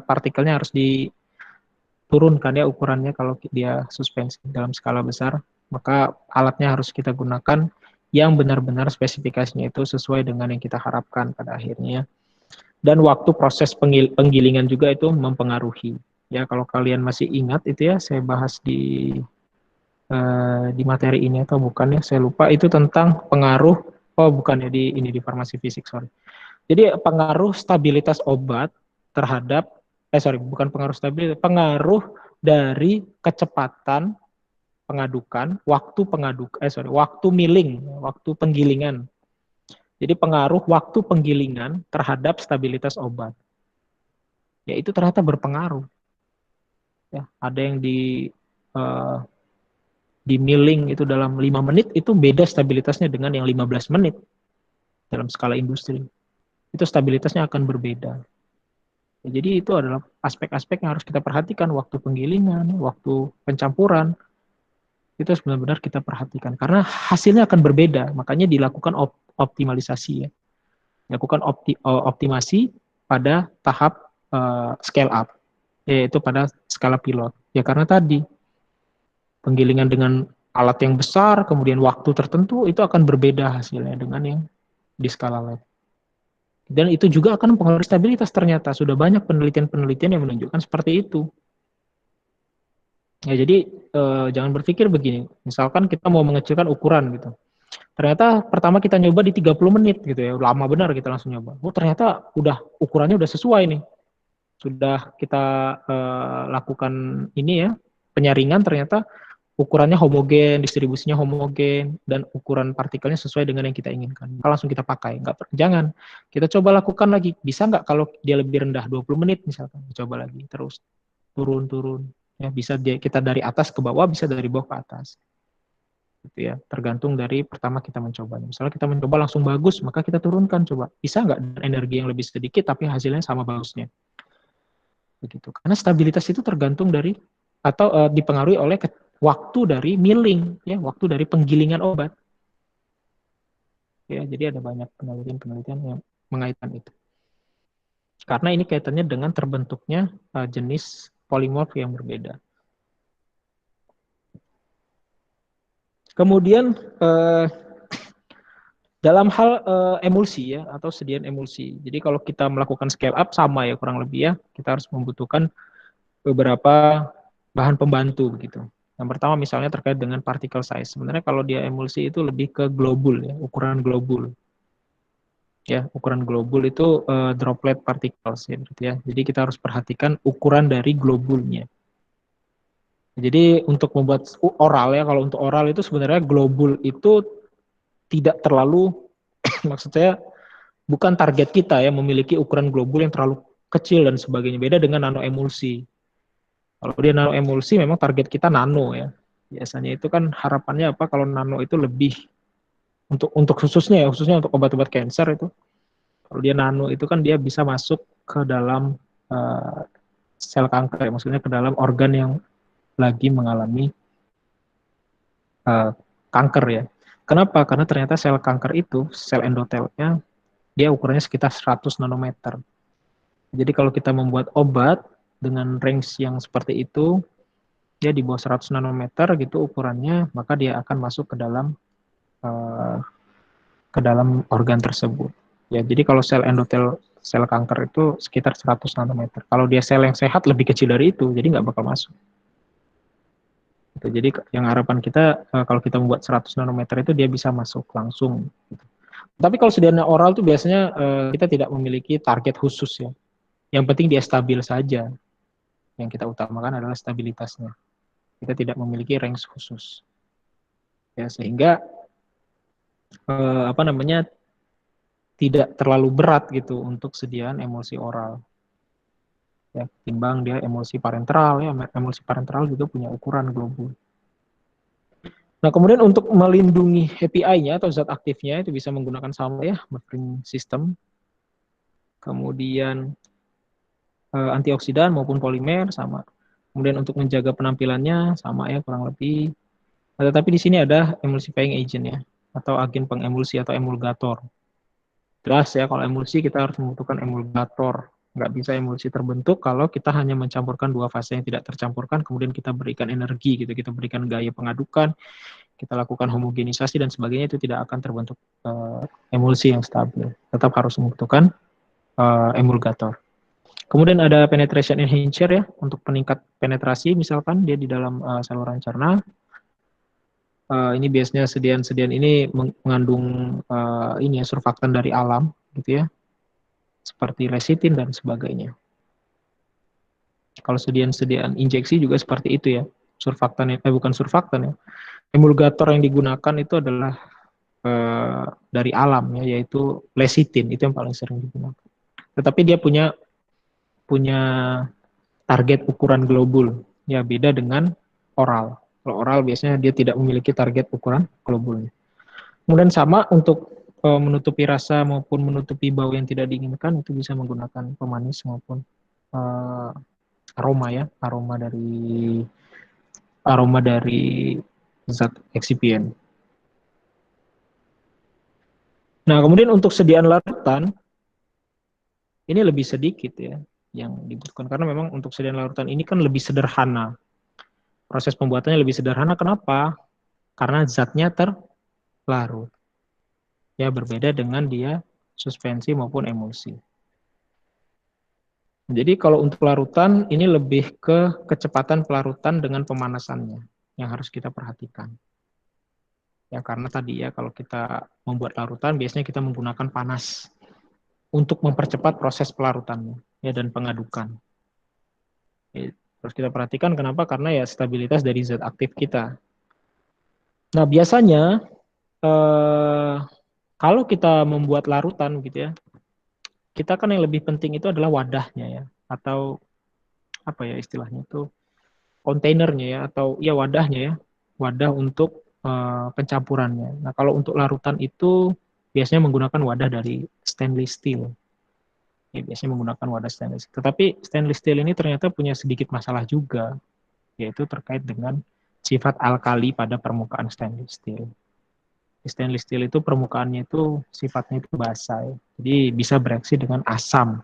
partikelnya harus diturunkan ya ukurannya kalau dia suspensi dalam skala besar, maka alatnya harus kita gunakan yang benar-benar spesifikasinya itu sesuai dengan yang kita harapkan pada akhirnya. Dan waktu proses penggilingan juga itu mempengaruhi. Ya, kalau kalian masih ingat itu ya, saya bahas di materi ini atau bukan ya, saya lupa, itu tentang pengaruh, oh bukan ya, di farmasi fisik, sorry. Jadi pengaruh stabilitas obat terhadap, bukan pengaruh stabilitas, pengaruh dari kecepatan pengadukan, waktu milling, waktu penggilingan. Jadi pengaruh waktu penggilingan terhadap stabilitas obat. Ya itu ternyata berpengaruh. Ya, ada yang di milling itu dalam 5 menit itu beda stabilitasnya dengan yang 15 menit dalam skala industri. Itu stabilitasnya akan berbeda. Ya, jadi itu adalah aspek-aspek yang harus kita perhatikan, waktu penggilingan, waktu pencampuran, itu benar-benar kita perhatikan karena hasilnya akan berbeda, makanya dilakukan optimalisasi ya. Dilakukan optimasi pada tahap scale up, yaitu pada skala pilot. Ya karena tadi penggilingan dengan alat yang besar, kemudian waktu tertentu, itu akan berbeda hasilnya dengan yang di skala lab. Dan itu juga akan mempengaruhi stabilitas ternyata. Sudah banyak penelitian-penelitian yang menunjukkan seperti itu. Ya jadi jangan berpikir begini, misalkan kita mau mengecilkan ukuran gitu. Ternyata pertama kita nyoba di 30 menit gitu ya, lama benar kita langsung nyoba. Oh ternyata ukurannya udah sesuai nih. Sudah kita lakukan ini ya, penyaringan ternyata ukurannya homogen, distribusinya homogen, dan ukuran partikelnya sesuai dengan yang kita inginkan. Maka langsung kita pakai. Jangan. Kita coba lakukan lagi. Bisa nggak kalau dia lebih rendah 20 menit misalkan. Coba lagi. Terus turun. Ya, bisa kita dari atas ke bawah, bisa dari bawah ke atas. Gitu ya. Tergantung dari pertama kita mencoba. Misalnya kita mencoba langsung bagus, maka kita turunkan. Coba. Bisa nggak energi yang lebih sedikit, tapi hasilnya sama bagusnya. Begitu. Karena stabilitas itu tergantung dari atau dipengaruhi oleh waktu dari milling, ya, waktu dari penggilingan obat. Ya, jadi ada banyak penelitian yang mengaitkan itu. Karena ini kaitannya dengan terbentuknya jenis polimorf yang berbeda. Kemudian dalam hal emulsi ya atau sediaan emulsi. Jadi kalau kita melakukan scale up sama ya kurang lebih ya, kita harus membutuhkan beberapa bahan pembantu begitu. Yang pertama misalnya terkait dengan particle size. Sebenarnya kalau dia emulsi itu lebih ke globule ya, ukuran globule. Ya, ukuran globule itu droplet particles ya, berarti ya. Jadi kita harus perhatikan ukuran dari globulnya. Jadi untuk membuat oral ya, kalau untuk oral itu sebenarnya globule itu tidak terlalu maksud saya bukan target kita ya memiliki ukuran globule yang terlalu kecil dan sebagainya. Beda dengan nano emulsi. Kalau dia nano emulsi memang target kita nano ya. Biasanya itu kan harapannya apa kalau nano itu lebih untuk khususnya untuk obat-obat kanker itu. Kalau dia nano itu kan dia bisa masuk ke dalam sel kanker ya, maksudnya ke dalam organ yang lagi mengalami kanker ya. Kenapa? Karena ternyata sel kanker itu, sel endotelnya, dia ukurannya sekitar 100 nanometer. Jadi kalau kita membuat obat dengan range yang seperti itu, dia di bawah 100 nanometer gitu ukurannya, maka dia akan masuk ke dalam organ tersebut. Ya, jadi kalau sel endotel sel kanker itu sekitar 100 nanometer. Kalau dia sel yang sehat lebih kecil dari itu, jadi nggak bakal masuk. Gitu. Jadi yang harapan kita kalau kita membuat 100 nanometer itu dia bisa masuk langsung. Gitu. Tapi kalau sediaan oral itu biasanya kita tidak memiliki target khusus ya. Yang penting dia stabil saja. Yang kita utamakan adalah stabilitasnya. Kita tidak memiliki range khusus. Ya, sehingga tidak terlalu berat gitu untuk sediaan emulsi oral. Ya, timbang dia emulsi parenteral ya, emulsi parenteral juga punya ukuran globule. Nah, kemudian untuk melindungi API-nya atau zat aktifnya itu bisa menggunakan sama ya, buffering system. Kemudian antioksidan maupun polimer sama. Kemudian untuk menjaga penampilannya sama ya kurang lebih. Nah, tetapi di sini ada emulsifying agent ya, atau agen pengemulsi atau emulgator. Jelas ya, kalau emulsi kita harus membutuhkan emulgator. Nggak bisa emulsi terbentuk kalau kita hanya mencampurkan dua fase yang tidak tercampurkan, kemudian kita berikan energi, gitu, kita berikan gaya pengadukan, kita lakukan homogenisasi dan sebagainya, itu tidak akan terbentuk emulsi yang stabil. Tetap harus membutuhkan emulgator. Kemudian ada penetration enhancer ya, untuk peningkat penetrasi, misalkan dia di dalam saluran cerna. Ini biasanya sediaan-sediaan ini mengandung ini ya, surfaktan dari alam gitu ya, seperti lecitin dan sebagainya. Kalau sediaan-sediaan injeksi juga seperti itu ya, surfaktan bukan surfaktan ya, emulgator yang digunakan itu adalah dari alam ya, yaitu lecitin, itu yang paling sering digunakan. Tetapi dia punya target ukuran globule ya, beda dengan oral. Kalau oral biasanya dia tidak memiliki target ukuran globulnya. Kemudian sama untuk menutupi rasa maupun menutupi bau yang tidak diinginkan, itu bisa menggunakan pemanis maupun aroma ya, aroma dari zat eksipien. Nah, kemudian untuk sediaan larutan, ini lebih sedikit ya yang dibutuhkan, karena memang untuk sediaan larutan ini kan lebih sederhana. Proses pembuatannya lebih sederhana. Kenapa? Karena zatnya terlarut. Ya, berbeda dengan dia suspensi maupun emulsi. Jadi kalau untuk larutan ini lebih ke kecepatan pelarutan dengan pemanasannya yang harus kita perhatikan. Ya, karena tadi ya kalau kita membuat larutan biasanya kita menggunakan panas untuk mempercepat proses pelarutannya ya dan pengadukan. Ya, terus kita perhatikan kenapa? Karena ya stabilitas dari zat aktif kita. Nah, biasanya kalau kita membuat larutan gitu ya, kita kan yang lebih penting itu adalah wadahnya ya, atau apa ya istilahnya itu, kontainernya ya, atau ya wadahnya ya, wadah untuk pencampurannya. Nah, kalau untuk larutan itu biasanya menggunakan wadah dari stainless steel. Ya, biasanya menggunakan wadah stainless. Tetapi stainless steel ini ternyata punya sedikit masalah juga, yaitu terkait dengan sifat alkali pada permukaan stainless steel. Stainless steel itu permukaannya itu sifatnya itu basah, ya. Jadi bisa bereaksi dengan asam.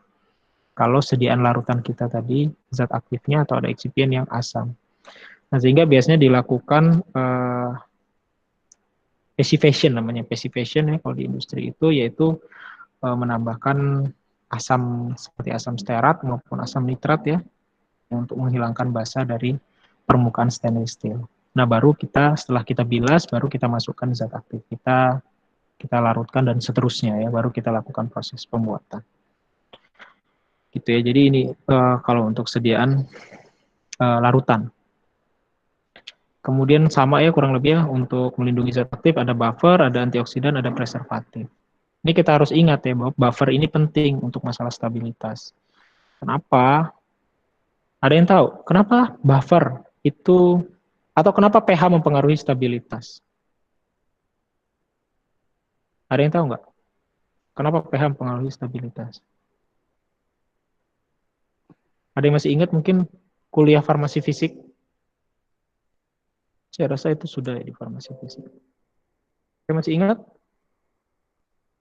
Kalau sediaan larutan kita tadi zat aktifnya atau ada excipient yang asam. Nah, sehingga biasanya dilakukan passivation, namanya passivation ya kalau di industri itu, yaitu menambahkan asam seperti asam stearat maupun asam nitrat ya untuk menghilangkan basa dari permukaan stainless steel. Nah, baru kita setelah kita bilas baru kita masukkan zat aktif kita larutkan dan seterusnya ya, baru kita lakukan proses pembuatan. Gitu ya. Jadi ini kalau untuk sediaan larutan. Kemudian sama ya kurang lebih ya untuk melindungi zat aktif ada buffer, ada antioksidan, ada preservatif. Ini kita harus ingat ya bahwa buffer ini penting untuk masalah stabilitas. Kenapa? Ada yang tahu kenapa buffer itu atau kenapa pH mempengaruhi stabilitas? Ada yang tahu nggak? Kenapa pH mempengaruhi stabilitas? Ada yang masih ingat mungkin kuliah farmasi fisik? Saya rasa itu sudah ya di farmasi fisik. Saya masih ingat?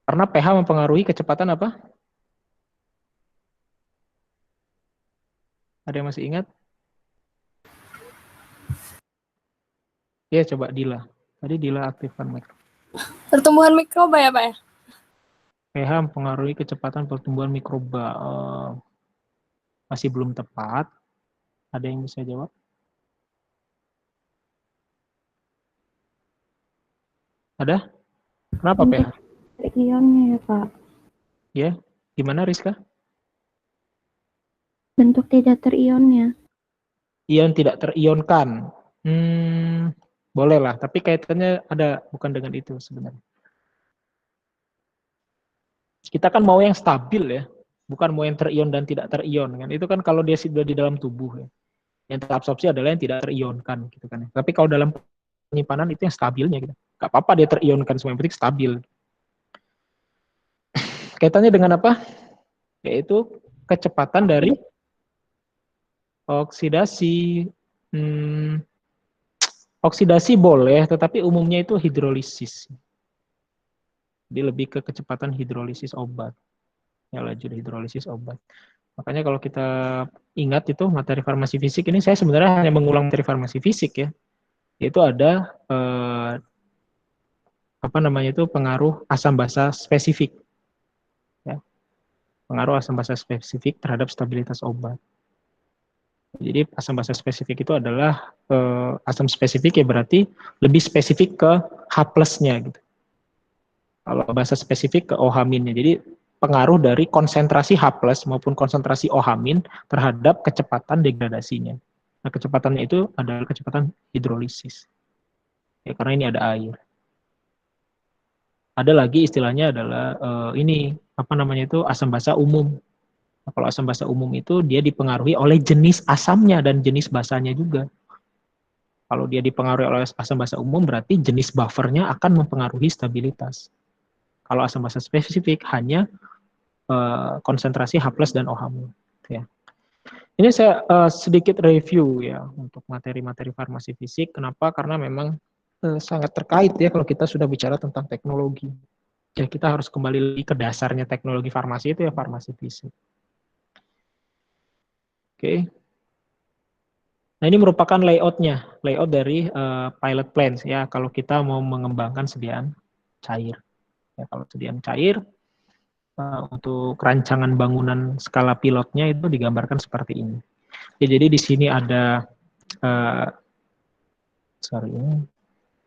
Karena pH mempengaruhi kecepatan apa? Ada yang masih ingat? Ya, coba Dila. Tadi Dila aktifkan mic. Pertumbuhan mikroba ya, Pak ya? pH mempengaruhi kecepatan pertumbuhan mikroba. Masih belum tepat. Ada yang bisa jawab? Ada? Kenapa pH? Ionnya ya, Pak. Ya, gimana Rizka? Bentuk tidak terionnya. Ion tidak terionkan. Boleh lah, tapi kaitannya ada bukan dengan itu sebenarnya. Kita kan mau yang stabil ya, bukan mau yang terion dan tidak terion kan. Itu kan kalau dia sudah di dalam tubuh ya. Yang terabsorpsi adalah yang tidak terionkan gitu kan. Tapi kalau dalam penyimpanan itu yang stabilnya gitu. Gak apa-apa dia terionkan, semua yang penting stabil. Kaitannya dengan apa? Yaitu kecepatan dari oksidasi. Oksidasi boleh, tetapi umumnya itu hidrolisis. Jadi lebih ke kecepatan hidrolisis obat. Ya, laju hidrolisis obat. Makanya kalau kita ingat itu materi farmasi fisik ini, saya sebenarnya hanya mengulang materi farmasi fisik ya. Yaitu ada pengaruh asam basa spesifik. Ya. Pengaruh asam basa spesifik terhadap stabilitas obat. Jadi asam basa spesifik itu adalah asam spesifik ya berarti lebih spesifik ke H+-nya gitu. Kalau basa spesifik ke OH-nya. Jadi pengaruh dari konsentrasi H+ maupun konsentrasi OH- terhadap kecepatan degradasinya. Nah, kecepatannya itu adalah kecepatan hidrolisis. Ya, karena ini ada air. Ada lagi istilahnya adalah asam basa umum. Nah, kalau asam basa umum itu dia dipengaruhi oleh jenis asamnya dan jenis basanya juga. Kalau dia dipengaruhi oleh asam basa umum berarti jenis buffernya akan mempengaruhi stabilitas. Kalau asam basa spesifik hanya konsentrasi H+ dan OH. Ya. Ini saya sedikit review ya untuk materi-materi farmasi fisik. Kenapa? Karena memang sangat terkait ya kalau kita sudah bicara tentang teknologi. Ya, kita harus kembali ke dasarnya teknologi farmasi itu ya farmasi fisik. Oke. Nah, ini merupakan layout dari pilot plants ya, kalau kita mau mengembangkan sediaan cair. Ya, kalau sediaan cair, untuk rancangan bangunan skala pilotnya itu digambarkan seperti ini. Ya, jadi di sini ada,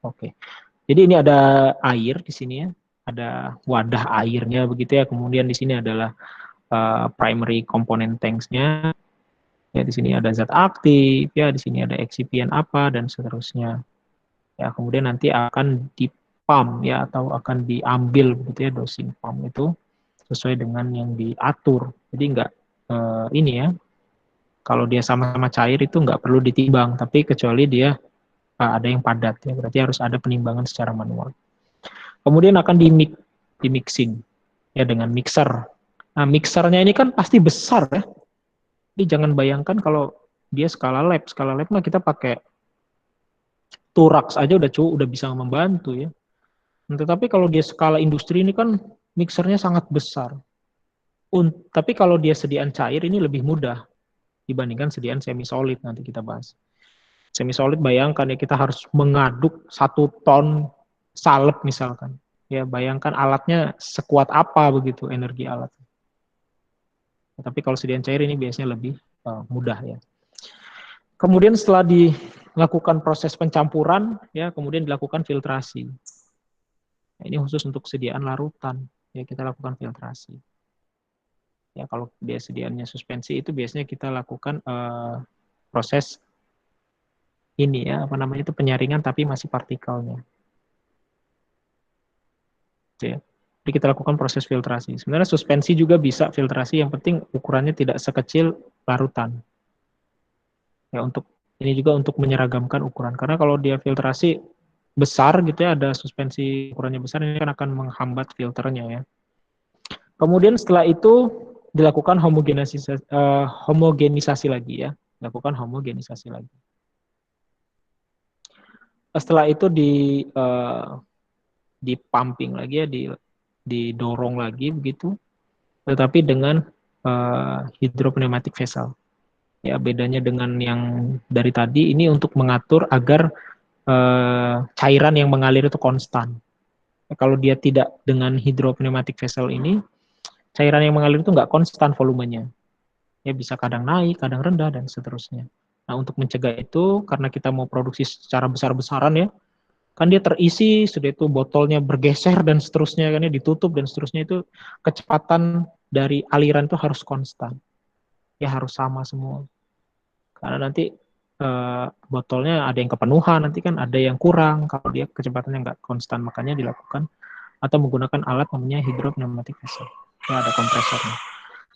oke. Jadi ini ada air di sini ya, ada wadah airnya begitu ya. Kemudian di sini adalah primary component tanks-nya. Ya, di sini ada zat aktif, ya, di sini ada eksipien apa, dan seterusnya. Ya, kemudian nanti akan dipump, ya, atau akan diambil, begitu ya, dosing pump itu sesuai dengan yang diatur. Jadi enggak, ini ya, kalau dia sama-sama cair itu enggak perlu ditimbang, tapi kecuali dia ada yang padat, ya, berarti harus ada penimbangan secara manual. Kemudian akan di-mixing, ya, dengan mixer. Nah, mixernya ini kan pasti besar, ya. Jadi jangan bayangkan kalau dia skala lab mah kita pakai Turax aja udah bisa membantu ya. Tetapi kalau dia skala industri ini kan mixernya sangat besar. Tapi kalau dia sediaan cair ini lebih mudah dibandingkan sediaan semi solid, nanti kita bahas. Semi solid bayangkan ya, kita harus mengaduk 1 ton salep misalkan. Ya, bayangkan alatnya sekuat apa begitu energi alat. Tapi kalau sediaan cair ini biasanya lebih mudah ya. Kemudian setelah dilakukan proses pencampuran, ya, kemudian dilakukan filtrasi. Nah, ini khusus untuk sediaan larutan, ya, kita lakukan filtrasi. Ya, kalau dia sediaannya suspensi itu biasanya kita lakukan proses ini ya, apa namanya itu, penyaringan tapi masih partikelnya. Ya. Jadi kita lakukan proses filtrasi. Sebenarnya suspensi juga bisa filtrasi, yang penting ukurannya tidak sekecil larutan. Ya, untuk ini juga untuk menyeragamkan ukuran. Karena kalau dia filtrasi besar gitu ya, ada suspensi ukurannya besar, ini kan akan menghambat filternya ya. Kemudian setelah itu dilakukan homogenisasi lagi ya, dilakukan homogenisasi lagi. Setelah itu di pumping lagi ya, didorong lagi begitu, tetapi dengan hidropneumatic vessel. Ya, bedanya dengan yang dari tadi, ini untuk mengatur agar cairan yang mengalir itu konstan. Kalau dia tidak dengan hidropneumatic vessel ini, cairan yang mengalir itu nggak konstan volumenya. Ya, bisa kadang naik, kadang rendah, dan seterusnya. Nah, untuk mencegah itu, karena kita mau produksi secara besar-besaran ya, kan dia terisi, sudah itu botolnya bergeser dan seterusnya, kan ya, ditutup dan seterusnya, itu kecepatan dari aliran itu harus konstan. Ya, harus sama semua. Karena nanti botolnya ada yang kepenuhan, nanti kan ada yang kurang kalau dia kecepatannya nggak konstan, makanya dilakukan atau menggunakan alat namanya hidropneumatic vessel. Ya, ada kompresornya.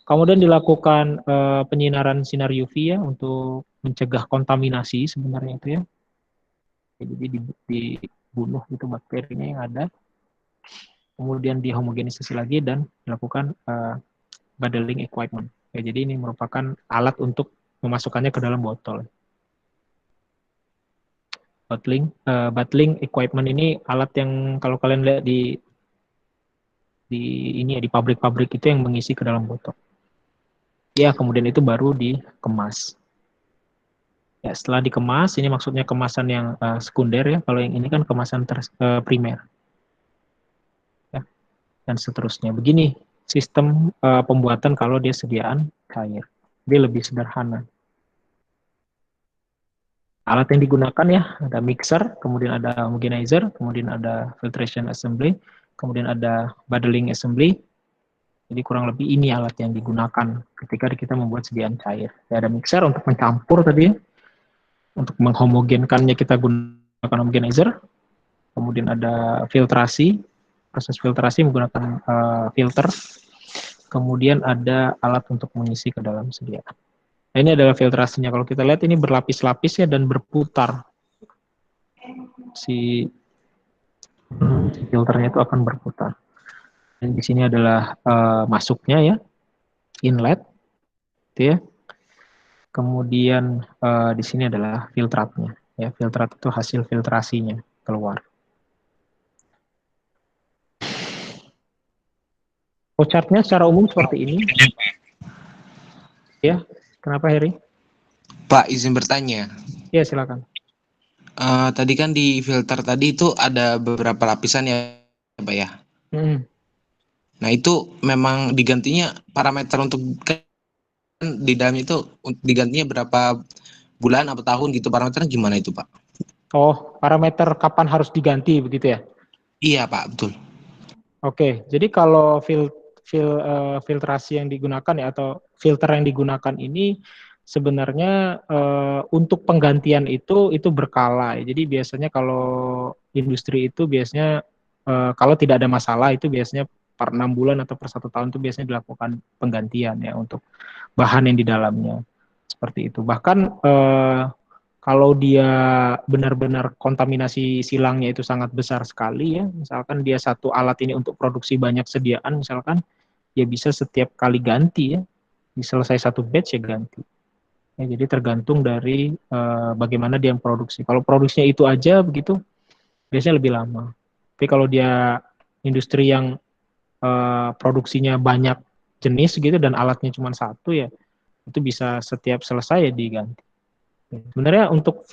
Kemudian dilakukan penyinaran sinar UV ya, untuk mencegah kontaminasi sebenarnya itu ya. Jadi dibunuh itu bakterinya yang ada. Kemudian dihomogenisasi lagi dan dilakukan bottling equipment. Ya, jadi ini merupakan alat untuk memasukkannya ke dalam botol. Bottling equipment ini alat yang kalau kalian lihat di ini ya, di pabrik-pabrik itu yang mengisi ke dalam botol. Ya, kemudian itu baru dikemas. Ya, setelah dikemas, ini maksudnya kemasan yang sekunder ya. Kalau yang ini kan kemasan primer. Ya, dan seterusnya. Begini sistem pembuatan kalau dia sediaan cair. Dia lebih sederhana. Alat yang digunakan ya, ada mixer, kemudian ada homogenizer, kemudian ada filtration assembly, kemudian ada bottling assembly. Jadi kurang lebih ini alat yang digunakan ketika kita membuat sediaan cair. Ya, ada mixer untuk mencampur tadi ya. Untuk menghomogenkannya kita gunakan homogenizer. Kemudian ada filtrasi, proses filtrasi menggunakan filter. Kemudian ada alat untuk mengisi ke dalam sediaan. Nah, ini adalah filtrasinya. Kalau kita lihat ini berlapis-lapis ya dan berputar. Si filternya itu akan berputar. Dan di sini adalah masuknya ya, inlet, gitu ya. Kemudian di sini adalah filtratnya. Ya, filtrat itu hasil filtrasinya keluar. Flowchart-nya secara umum seperti ini. Ya, kenapa Heri? Pak, izin bertanya. Ya, silakan. Tadi kan di filter tadi itu ada beberapa lapisan ya, Pak ya. Hmm. Nah, itu memang digantinya parameter untuk kan di dalam itu digantinya berapa bulan atau tahun gitu, parameternya gimana itu, Pak? Oh, parameter kapan harus diganti begitu ya? Iya, Pak, betul. Oke, jadi kalau filtrasi yang digunakan ya atau filter yang digunakan ini sebenarnya untuk penggantian itu berkala. Jadi biasanya kalau industri itu biasanya kalau tidak ada masalah itu biasanya per 6 bulan atau per 1 tahun itu biasanya dilakukan penggantian ya untuk bahan yang di dalamnya seperti itu. Bahkan kalau dia benar-benar kontaminasi silangnya itu sangat besar sekali ya, misalkan dia satu alat ini untuk produksi banyak sediaan misalkan, ya bisa setiap kali ganti ya, selesai satu batch ya ganti. Ya, jadi tergantung dari bagaimana dia produksi. Kalau produksinya itu aja begitu, biasanya lebih lama. Tapi kalau dia industri yang produksinya banyak jenis gitu dan alatnya cuma satu ya, itu bisa setiap selesai ya diganti. Sebenarnya untuk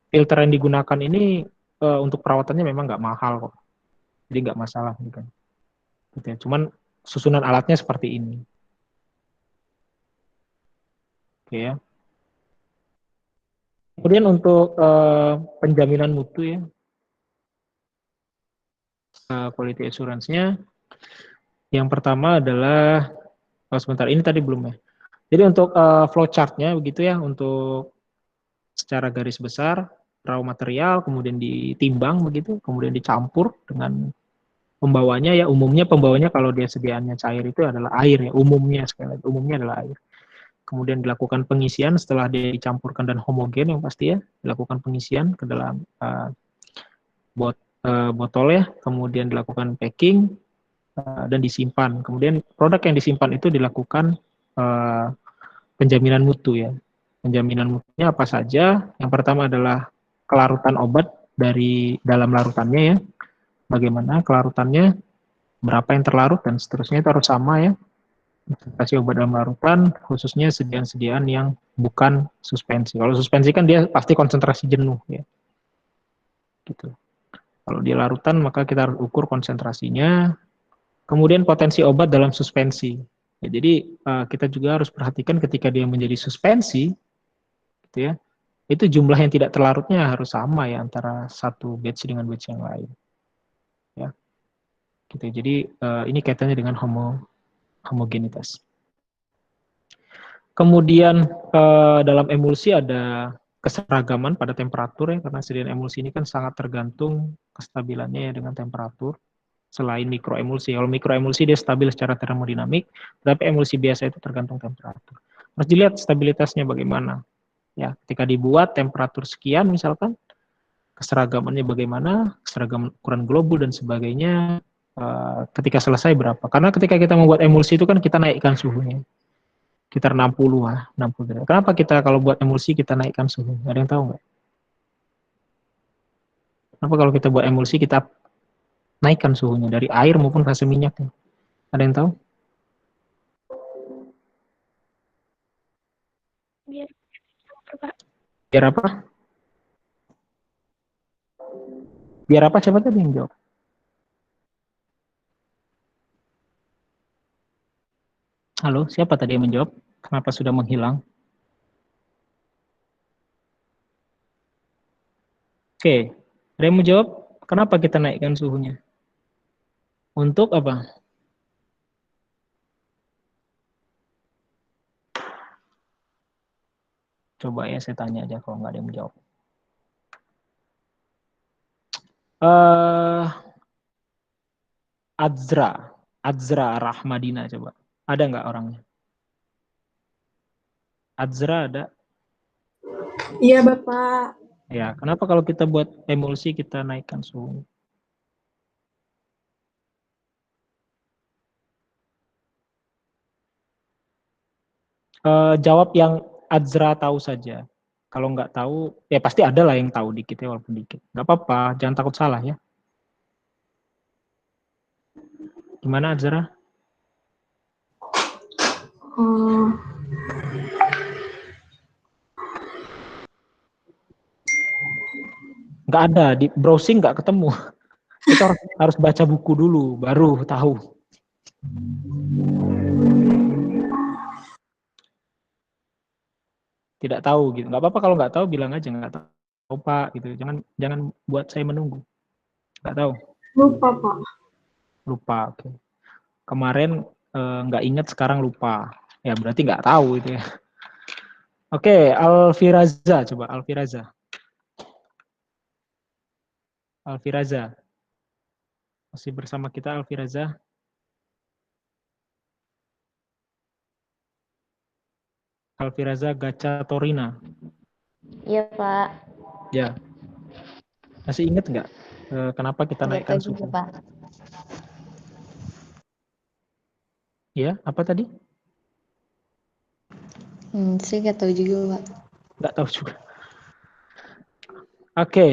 filter yang digunakan ini untuk perawatannya memang nggak mahal kok, jadi nggak masalah gitu. Gitu ya. Cuman susunan alatnya seperti ini. Oke ya. Kemudian untuk penjaminan mutu ya, quality assurance-nya, yang pertama adalah, sebentar ini tadi belum ya. Jadi untuk flowchart-nya begitu ya, untuk secara garis besar raw material, kemudian ditimbang begitu, kemudian dicampur dengan pembawanya ya, umumnya pembawanya kalau dia sediaannya cair itu adalah air ya, umumnya sekali lagi, umumnya adalah air. Kemudian dilakukan pengisian setelah dia dicampurkan dan homogen yang pasti ya, dilakukan pengisian ke dalam botol ya, kemudian dilakukan packing dan disimpan. Kemudian produk yang disimpan itu dilakukan penjaminan mutu ya. Penjaminan mutunya apa saja? Yang pertama adalah kelarutan obat dari dalam larutannya ya. Bagaimana kelarutannya, berapa yang terlarut dan seterusnya itu harus sama ya. Kasih obat dalam larutan, khususnya sediaan-sediaan yang bukan suspensi. Kalau suspensi kan dia pasti konsentrasi jenuh ya. Gitu. Kalau di larutan maka kita harus ukur konsentrasinya. Kemudian potensi obat dalam suspensi. Ya, jadi kita juga harus perhatikan ketika dia menjadi suspensi, gitu ya. Itu jumlah yang tidak terlarutnya harus sama ya antara satu batch dengan batch yang lain. Ya, gitu. Jadi ini kaitannya dengan homogenitas. Kemudian dalam emulsi ada keseragaman pada temperatur ya, karena sediaan emulsi ini kan sangat tergantung kestabilannya ya dengan temperatur. Selain mikroemulsi, kalau mikroemulsi dia stabil secara termodinamik, tapi emulsi biasa itu tergantung temperatur. Harus dilihat stabilitasnya bagaimana. Ya, ketika dibuat temperatur sekian misalkan, keseragamannya bagaimana, keseragaman ukuran globul dan sebagainya, ketika selesai berapa. Karena ketika kita membuat emulsi itu kan kita naikkan suhunya. Sekitar 60 lah, 60 derajat. Kenapa kita kalau buat emulsi kita naikkan suhu? Ada yang tahu nggak? Kenapa kalau kita buat emulsi kita naikkan suhunya dari air maupun fase minyak? Ada yang tahu? Biar apa? Biar apa? Siapa tadi yang jawab? Halo, siapa tadi yang menjawab? Kenapa sudah menghilang? Oke, ada yang menjawab? Kenapa kita naikkan suhunya? Untuk apa? Coba ya saya tanya aja kalau nggak ada yang menjawab. Adzra Rahmadina coba. Ada nggak orangnya? Adzra ada? Iya, Bapak. Ya, kenapa kalau kita buat emulsi kita naikkan suhu? Jawab yang Adzra tahu saja. Kalau nggak tahu, ya pasti ada lah yang tahu dikit ya, walaupun dikit. Nggak apa-apa, jangan takut salah ya. Gimana Adzra? Nggak ada, di browsing nggak ketemu. Kita harus baca buku dulu, baru tahu. Tidak tahu gitu. Nggak apa-apa kalau nggak tahu bilang aja nggak tahu Pak gitu. Jangan buat saya menunggu. Nggak tahu. Lupa, Pak. Lupa. Oke. Kemarin nggak ingat, sekarang lupa. Ya berarti nggak tahu itu ya. Oke, Alfiraza coba Alfiraza. Alfiraza. Masih bersama kita Alfiraza? Alfiraza Gacha Torina. Iya, Pak. Ya. Masih ingat nggak kenapa kita Nggak naikkan tahu juga, suku? Pak. Ya, apa tadi? Saya nggak tahu juga, Pak. Nggak tahu juga. Oke.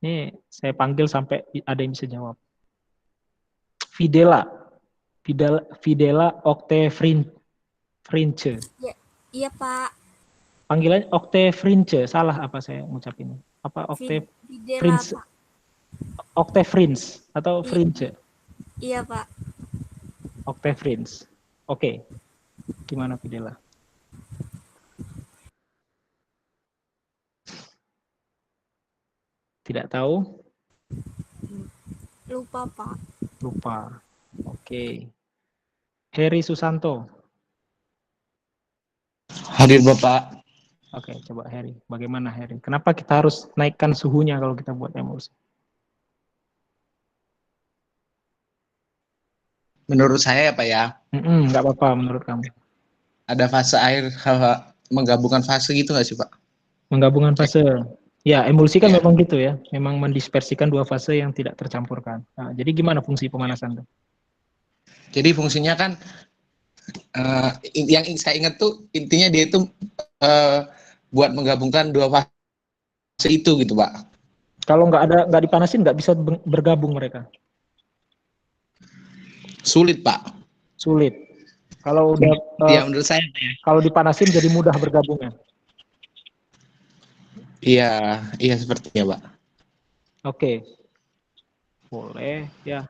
Ini saya panggil sampai ada yang bisa jawab. Fidela Octe Frince. Iya, Pak. Panggilannya Octe Frince. Salah apa saya ngucapin? Apa Octe Fidela, Frince? Pak. Octe Frince atau Frince? Iya, Pak. Octe Frince. Oke. Gimana Fidela? Tidak tahu? Lupa, Pak. Lupa. Oke. Heri Susanto. Hadir Bapak. Oke, coba Heri. Bagaimana Heri? Kenapa kita harus naikkan suhunya kalau kita buat emulsi? Menurut saya ya Pak ya, Nggak apa-apa menurut kamu. ada fase air menggabungkan fase gitu nggak sih Pak? Menggabungkan fase. Ya, emulsi kan Ya. memang gitu ya. Memang mendispersikan dua fase yang tidak tercampurkan. Nah, jadi gimana fungsi pemanasan tuh? Jadi fungsinya kan yang saya ingat tuh intinya dia itu buat menggabungkan dua fase itu gitu Pak. Kalau nggak dipanasin nggak bisa bergabung mereka. Sulit Pak. Sulit. Kalau udah Ya menurut saya ya. kalau dipanasin jadi mudah bergabungnya. Iya, iya sepertinya Pak. Oke. Boleh ya.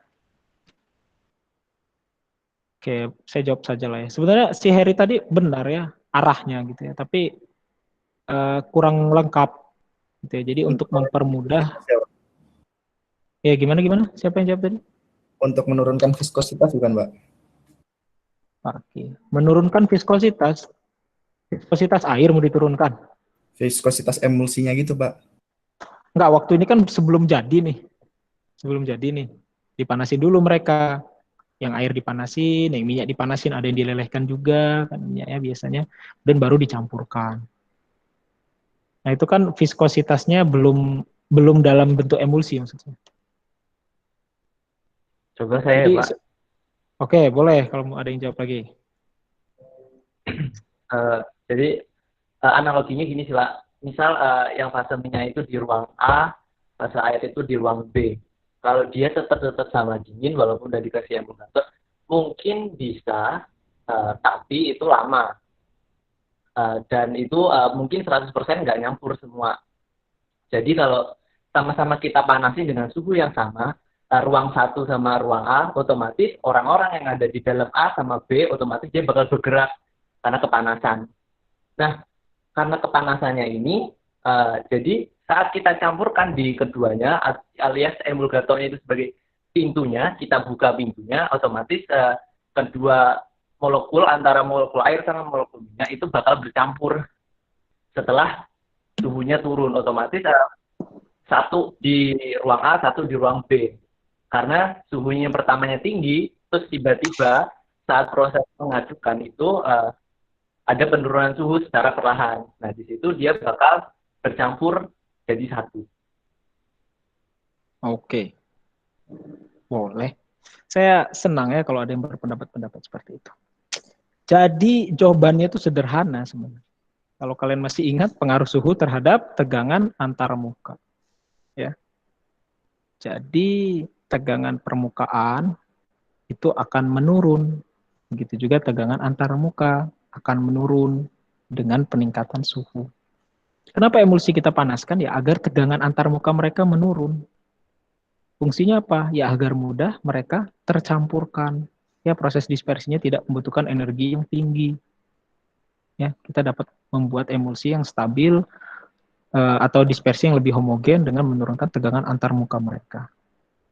Oke, saya jawab saja lah ya. Sebenarnya si Heri tadi benar ya arahnya gitu ya, tapi kurang lengkap gitu ya. Jadi untuk mempermudah. Ya gimana? Siapa yang jawab tadi? Untuk menurunkan viskositas bukan, Pak? Oke. Menurunkan viskositas air mau diturunkan. Viskositas emulsinya gitu, Pak. Enggak, waktu ini kan sebelum jadi nih. Dipanasin dulu mereka. Yang air dipanasin, yang minyak dipanasin, ada yang dilelehkan juga kan minyaknya biasanya, dan baru dicampurkan. Nah, itu kan viskositasnya belum dalam bentuk emulsi maksudnya. Coba saya, Jadi, Pak. Oke, boleh kalau mau ada yang jawab lagi. Jadi analoginya gini sih Pak, misal yang fase minyak itu di ruang A, fase air itu di ruang B. Kalau dia tetap sama dingin walaupun udah dikasih emulgator, mungkin bisa, tapi itu lama. Dan itu mungkin 100% nggak nyampur semua. Jadi kalau sama-sama kita panasin dengan suhu yang sama, ruang 1 sama ruang A, otomatis orang-orang yang ada di dalam A sama B, otomatis dia bakal bergerak karena kepanasan. Nah, karena kepanasannya ini, jadi saat kita campurkan di keduanya, alias emulgatornya itu sebagai pintunya, kita buka pintunya, otomatis kedua molekul antara molekul air sama molekul minyak itu bakal bercampur setelah suhunya turun. Otomatis satu di ruang A, satu di ruang B. Karena suhunya pertamanya tinggi, terus tiba-tiba saat proses mengadukan itu ada penurunan suhu secara perlahan. Nah, di situ dia bakal bercampur jadi satu. Oke. Boleh. Saya senang ya kalau ada yang berpendapat-pendapat seperti itu. Jadi jawabannya itu sederhana sebenarnya. Kalau kalian masih ingat pengaruh suhu terhadap tegangan antar muka. Ya. Jadi tegangan permukaan itu akan menurun. Begitu juga tegangan antar muka akan menurun dengan peningkatan suhu. Kenapa emulsi kita panaskan? Ya agar tegangan antar muka mereka menurun. Fungsinya apa? Ya agar mudah mereka tercampurkan. Ya proses dispersinya tidak membutuhkan energi yang tinggi. Ya, kita dapat membuat emulsi yang stabil atau dispersi yang lebih homogen dengan menurunkan tegangan antar muka mereka.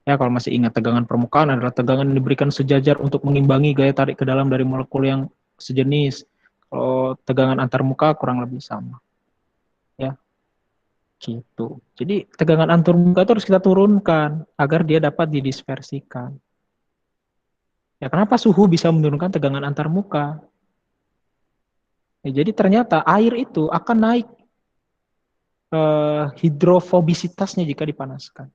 Ya, kalau masih ingat, tegangan permukaan adalah tegangan yang diberikan sejajar untuk mengimbangi gaya tarik ke dalam dari molekul yang sejenis. Kalau tegangan antar muka kurang lebih sama. Ya, gitu. Jadi tegangan antar muka itu harus kita turunkan agar dia dapat didispersikan. Ya, kenapa suhu bisa menurunkan tegangan antar muka? Ya, jadi ternyata air itu akan naik hidrofobisitasnya jika dipanaskan.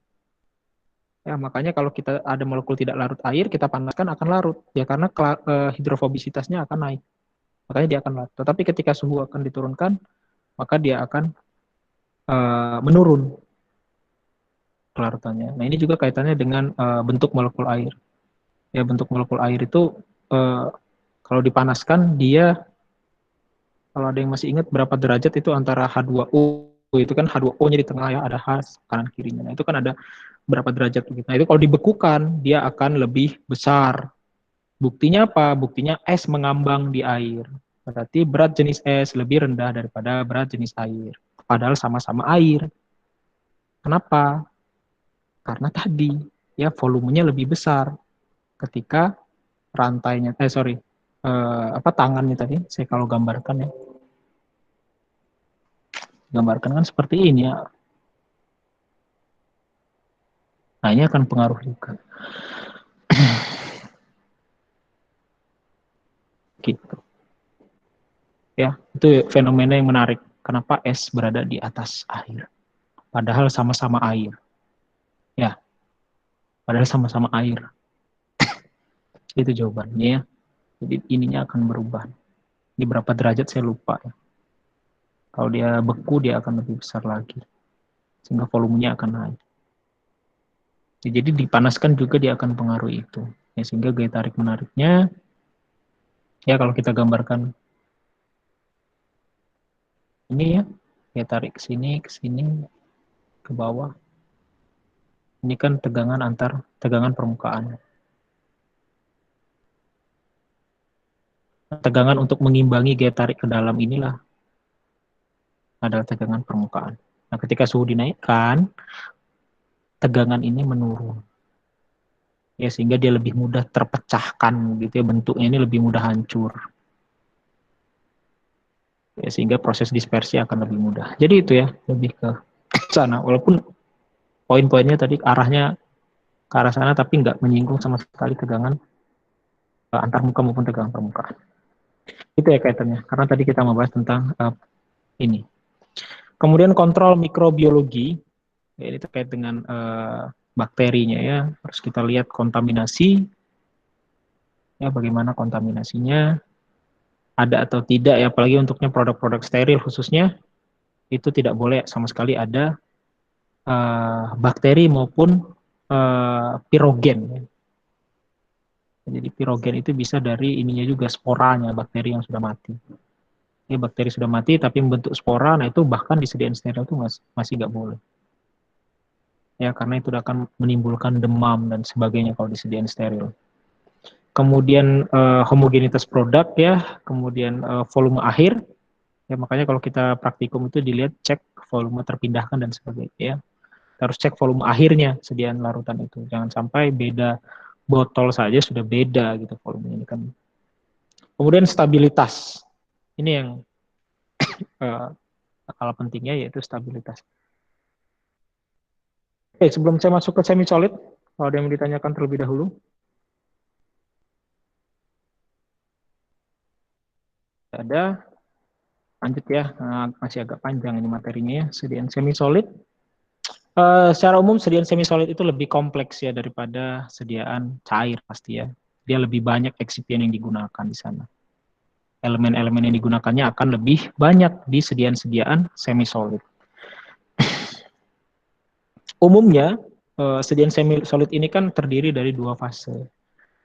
Ya, makanya kalau kita ada molekul tidak larut air, kita panaskan akan larut. Ya, karena hidrofobisitasnya akan naik. Makanya dia akan larut. Tetapi ketika suhu akan diturunkan, maka dia akan menurun kelarutannya. Nah, ini juga kaitannya dengan bentuk molekul air. Ya, bentuk molekul air itu kalau dipanaskan, dia, kalau ada yang masih ingat berapa derajat itu antara H2O, itu kan H2O-nya di tengah ya, ada H kanan kirinya. Nah, itu kan ada berapa derajat begitu. Nah, itu kalau dibekukan, dia akan lebih besar. Buktinya apa? Buktinya es mengambang di air. Berarti berat jenis es lebih rendah daripada berat jenis air. Padahal sama-sama air. Kenapa? Karena tadi, ya volumenya lebih besar ketika rantainya, tangannya tadi, saya kalau gambarkan ya. Gambarkan kan seperti ini ya. Nah, ini akan pengaruh juga. Gitu. Ya, itu fenomena yang menarik. Kenapa es berada di atas air? Padahal sama-sama air. Ya, padahal sama-sama air. Itu jawabannya ya. Jadi ininya akan berubah. Di berapa derajat saya lupa ya. Kalau dia beku, dia akan lebih besar lagi. Sehingga volumenya akan naik. Jadi dipanaskan juga dia akan pengaruh itu. Ya, sehingga gaya tarik menariknya, ya kalau kita gambarkan ini ya, gaya tarik ke sini, ke bawah. Ini kan tegangan permukaan. Tegangan untuk mengimbangi gaya tarik ke dalam inilah adalah tegangan permukaan. Nah, ketika suhu dinaikkan, tegangan ini menurun. Ya, sehingga dia lebih mudah terpecahkan gitu ya, bentuknya ini lebih mudah hancur. Ya, sehingga proses dispersi akan lebih mudah. Jadi itu ya, lebih ke sana. Walaupun poin-poinnya tadi arahnya ke arah sana, tapi nggak menyinggung sama sekali tegangan antar muka maupun tegangan permukaan. Itu ya kaitannya, karena tadi kita membahas tentang ini. Kemudian kontrol mikrobiologi, ya, ini terkait dengan bakterinya ya. Harus kita lihat kontaminasi, ya bagaimana kontaminasinya, ada atau tidak ya, apalagi untuknya produk-produk steril khususnya, itu tidak boleh sama sekali ada bakteri maupun pirogen. Ya. Jadi pirogen itu bisa dari ininya juga, sporanya, bakteri yang sudah mati. Ini bakteri sudah mati tapi membentuk spora, nah itu bahkan disediakan steril itu masih nggak boleh. Ya, karena itu akan menimbulkan demam dan sebagainya kalau disediakan steril. Kemudian homogenitas produk ya, kemudian volume akhir. Ya, makanya kalau kita praktikum itu dilihat cek volume terpindahkan dan sebagainya ya. Kita harus cek volume akhirnya sediaan larutan itu. Jangan sampai beda botol saja sudah beda gitu volumenya ini kan. Kemudian stabilitas. Ini yang skala pentingnya, yaitu stabilitas. Oke, sebelum saya masuk ke semi solid, kalau ada yang mau ditanyakan terlebih dahulu. Ada, lanjut ya, masih agak panjang ini materinya ya. Sediaan semi solid. Secara umum sediaan semi solid itu lebih kompleks ya daripada sediaan cair pasti ya. Dia lebih banyak eksipien yang digunakan di sana. Elemen-elemen yang digunakannya akan lebih banyak di sediaan-sediaan semi solid. Umumnya sediaan semi solid ini kan terdiri dari dua fase,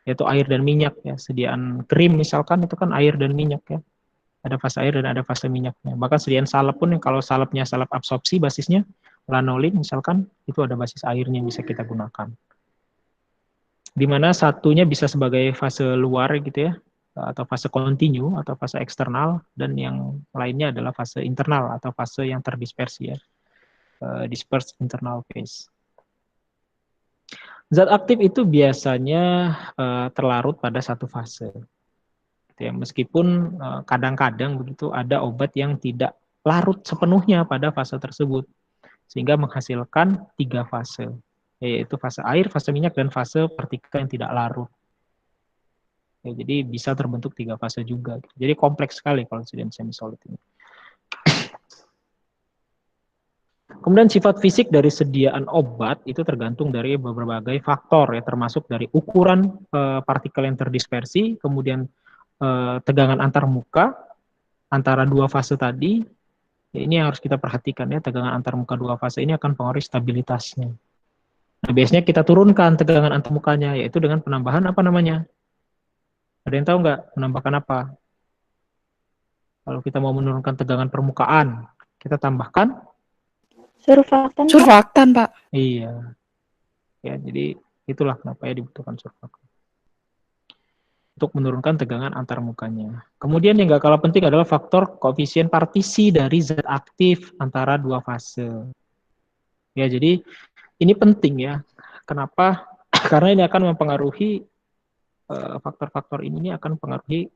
yaitu air dan minyak ya. Sediaan krim misalkan itu kan air dan minyak ya. Ada fase air dan ada fase minyaknya. Bahkan sediaan salep pun, kalau salepnya salep absorpsi basisnya lanolin misalkan, itu ada basis airnya yang bisa kita gunakan. Di mana satunya bisa sebagai fase luar gitu ya, atau fase kontinu atau fase eksternal, dan yang lainnya adalah fase internal atau fase yang terdispersi ya, dispersed internal phase. Zat aktif itu biasanya terlarut pada satu fase. Ya, meskipun kadang-kadang begitu ada obat yang tidak larut sepenuhnya pada fase tersebut, sehingga menghasilkan 3 fase, yaitu fase air, fase minyak, dan fase partikel yang tidak larut. Ya, jadi bisa terbentuk 3 fase juga. Jadi kompleks sekali kalau sediaan semi-solid ini. Kemudian sifat fisik dari sediaan obat itu tergantung dari berbagai faktor ya, termasuk dari ukuran partikel yang terdispersi, kemudian tegangan antar muka antara 2 fase tadi. Ya, ini yang harus kita perhatikan ya, tegangan antar muka 2 fase ini akan mempengaruhi stabilitasnya. Nah, biasanya kita turunkan tegangan antar mukanya, yaitu dengan penambahan apa namanya? Ada yang tahu nggak menambahkan apa? Kalau kita mau menurunkan tegangan permukaan, kita tambahkan Surfaktan, Pak. Surfaktan, Pak. iya. Ya, jadi itulah kenapa ya dibutuhkan surfaktan untuk menurunkan tegangan antar mukanya. Kemudian yang nggak kalah penting adalah faktor koefisien partisi dari zat aktif antara 2 fase. Ya, jadi ini penting ya. Kenapa? Karena ini akan mempengaruhi faktor-faktor ini akan mempengaruhi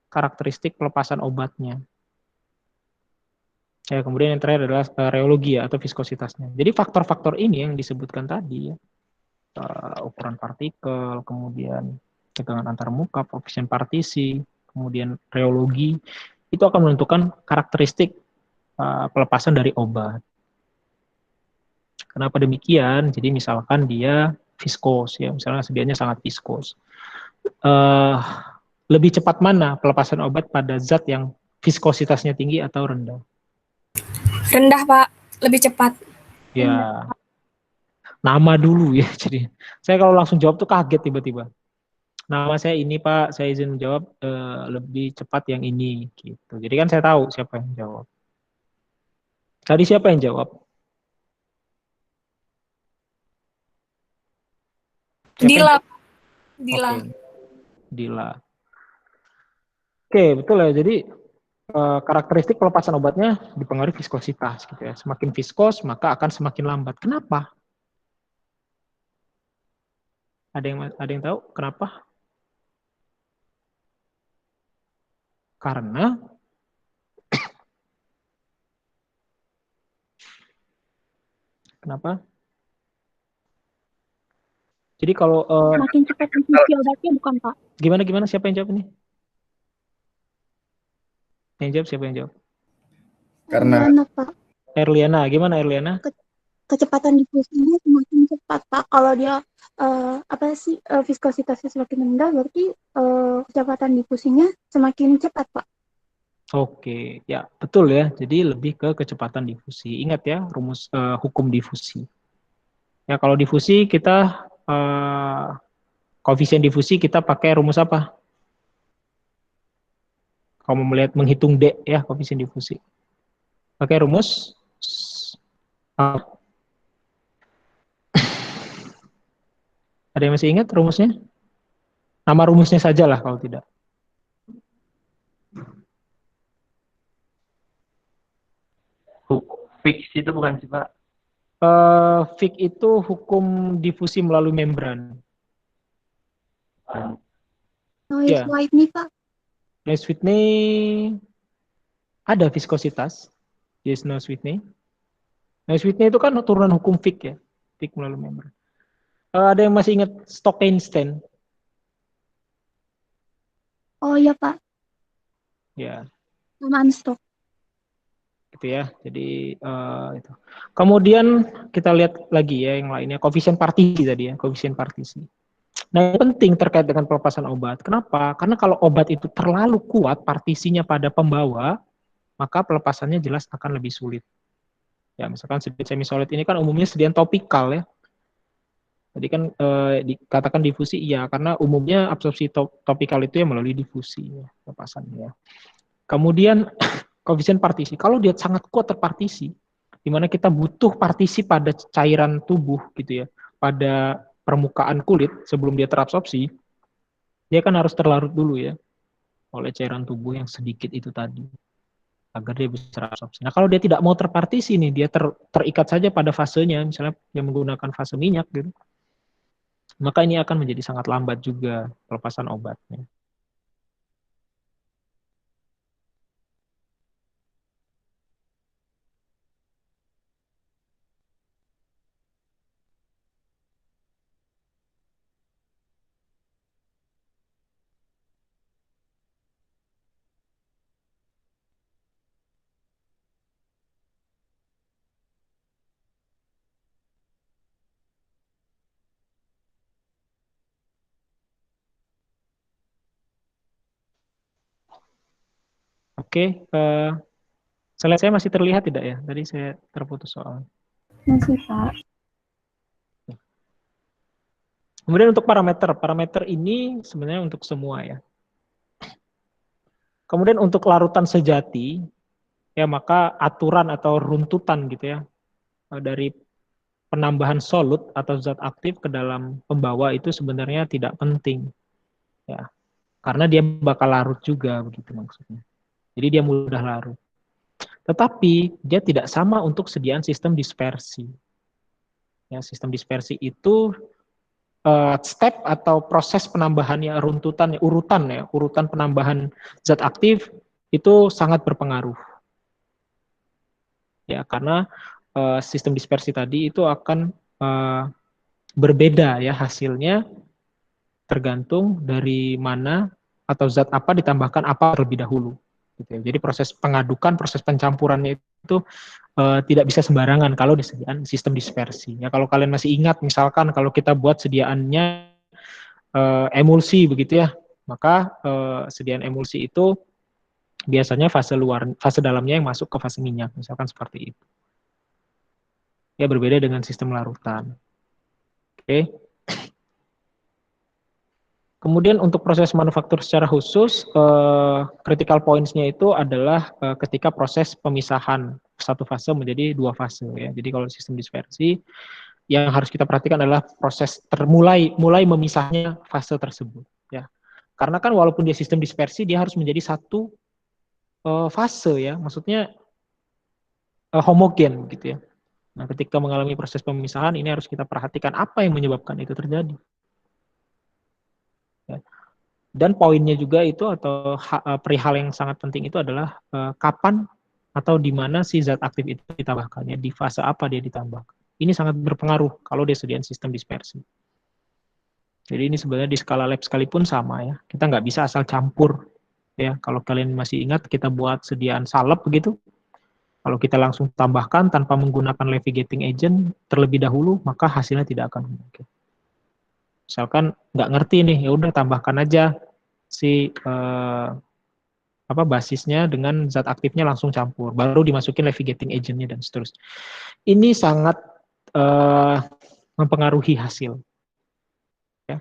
karakteristik pelepasan obatnya. Ya, kemudian yang terakhir adalah reologi ya, atau viskositasnya. Jadi faktor-faktor ini yang disebutkan tadi ya, ukuran partikel, kemudian tegangan antar muka, koefisien partisi, kemudian reologi, itu akan menentukan karakteristik pelepasan dari obat. Kenapa demikian? Jadi misalkan dia viskos ya, misalnya sedianya sangat viskos. Lebih cepat mana pelepasan obat pada zat yang viskositasnya tinggi atau rendah? Rendah, Pak. Lebih cepat. Ya, nama dulu ya. Jadi saya kalau langsung jawab tuh kaget tiba-tiba. Nama saya ini Pak, saya izin menjawab lebih cepat yang ini gitu. Jadi kan saya tahu siapa yang jawab. Tadi siapa yang jawab? Siapa Dila. yang... Dila. Oke. Dila. Oke, betul ya. Jadi karakteristik pelepasan obatnya dipengaruhi viskositas gitu ya. Semakin viskos maka akan semakin lambat. Kenapa? Ada yang tahu kenapa? Karena kenapa? Jadi kalau Makin cepat diisi obatnya bukan, Pak? gimana siapa yang jawab ini? Yang jawab siapa yang jawab? Karena Erliana, Pak. Erliana, gimana Erliana? Kecepatan difusinya semakin cepat, Pak. Kalau dia viskositasnya semakin rendah, berarti kecepatan difusinya semakin cepat, Pak. Oke, ya betul ya. Jadi lebih ke kecepatan difusi. Ingat ya rumus hukum difusi. Ya kalau difusi kita koefisien difusi kita pakai rumus apa? Kalau mau menghitung D ya koefisien difusi. Pakai rumus ada yang masih ingat rumusnya? Nama rumusnya saja lah kalau tidak. Fix itu bukan sih, Pak? Fick itu hukum difusi melalui membran. Noise Whitney, Pak. Noise Whitney ada viskositas. Yes, Noise Whitney. Noise Whitney itu kan turunan hukum Fick ya. Fick melalui membran. Ada yang masih ingat Stokes-Einstein? Oh iya, Pak. Ya. Samaan stok. Gitu ya. Jadi itu. Kemudian kita lihat lagi ya yang lainnya, koefisien partisi tadi ya, koefisien partisi. Nah, yang penting terkait dengan pelepasan obat. Kenapa? Karena kalau obat itu terlalu kuat partisinya pada pembawa, maka pelepasannya jelas akan lebih sulit. Ya, misalkan sediaan semi-solid ini kan umumnya sediaan topikal ya. Jadi kan dikatakan difusi iya, karena umumnya absorpsi topikal itu ya melalui difusi ya, pelepasannya. Kemudian koefisien partisi. Kalau dia sangat kuat terpartisi, di mana kita butuh partisi pada cairan tubuh gitu ya, pada permukaan kulit sebelum dia terabsorpsi, dia kan harus terlarut dulu ya oleh cairan tubuh yang sedikit itu tadi agar dia bisa terabsorpsi. Nah kalau dia tidak mau terpartisi nih, dia terikat saja pada fasenya, misalnya dia menggunakan fase minyak gitu, maka ini akan menjadi sangat lambat juga pelepasan obatnya. Oke, slide saya masih terlihat tidak ya? Tadi saya terputus soalnya. Masih, Pak. Kemudian untuk parameter ini sebenarnya untuk semua ya. Kemudian untuk larutan sejati, ya maka aturan atau runtutan gitu ya, dari penambahan solut atau zat aktif ke dalam pembawa itu sebenarnya tidak penting. Ya, karena dia bakal larut juga begitu maksudnya. Jadi dia mudah larut. Tetapi dia tidak sama untuk sediaan sistem dispersi. Ya, sistem dispersi itu step atau proses penambahannya urutan penambahan zat aktif itu sangat berpengaruh. Ya, karena sistem dispersi tadi itu akan berbeda ya hasilnya tergantung dari mana atau zat apa ditambahkan apa terlebih dahulu. Gitu ya. Jadi proses pengadukan, proses pencampurannya itu tidak bisa sembarangan kalau disediakan sistem dispersi. Ya, kalau kalian masih ingat, misalkan kalau kita buat sediaannya emulsi begitu ya, maka sediaan emulsi itu biasanya fase dalamnya yang masuk ke fase minyak, misalkan seperti itu. Ya, berbeda dengan sistem larutan. Oke. Kemudian untuk proses manufaktur secara khusus, critical points-nya itu adalah ketika proses pemisahan satu fase menjadi dua fase ya. Jadi kalau sistem dispersi, yang harus kita perhatikan adalah proses mulai memisahnya fase tersebut ya. Karena kan walaupun dia sistem dispersi, dia harus menjadi satu fase ya, maksudnya homogen gitu ya. Nah, ketika mengalami proses pemisahan ini harus kita perhatikan apa yang menyebabkan itu terjadi. Dan poinnya juga itu atau perihal yang sangat penting itu adalah kapan atau di mana si zat aktif itu ditambahkannya, di fase apa dia ditambahkan. Ini sangat berpengaruh kalau dia sediaan sistem dispersi. Jadi ini sebenarnya di skala lab sekalipun sama ya. Kita nggak bisa asal campur ya. Kalau kalian masih ingat kita buat sediaan salep begitu. Kalau kita langsung tambahkan tanpa menggunakan levigating agent terlebih dahulu, maka hasilnya tidak akan mungkin. Misalkan nggak ngerti nih, ya udah tambahkan aja si basisnya dengan zat aktifnya langsung campur, baru dimasukin levigating agentnya dan seterusnya. Ini sangat mempengaruhi hasil. Ya.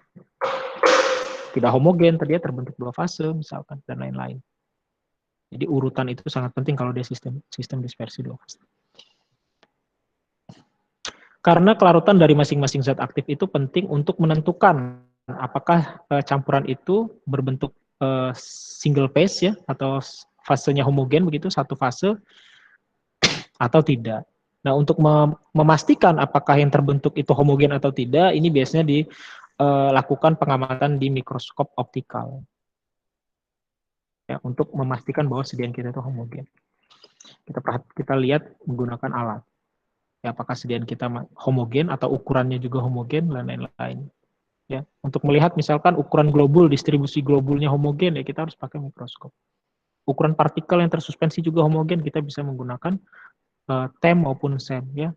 Tidak homogen, tadi terbentuk dua fase misalkan dan lain-lain. Jadi urutan itu sangat penting kalau dia sistem dispersi dua fase. Karena kelarutan dari masing-masing zat aktif itu penting untuk menentukan apakah campuran itu berbentuk single phase ya atau fasenya homogen begitu, satu fase atau tidak. Nah, untuk memastikan apakah yang terbentuk itu homogen atau tidak, ini biasanya dilakukan pengamatan di mikroskop optikal. Ya, untuk memastikan bahwa sediaan kita itu homogen. Kita lihat menggunakan alat. Ya, apakah sediaan kita homogen atau ukurannya juga homogen dan lain-lain. Ya, untuk melihat misalkan ukuran globul, distribusi globulnya homogen ya kita harus pakai mikroskop. Ukuran partikel yang tersuspensi juga homogen, kita bisa menggunakan TEM maupun SEM ya.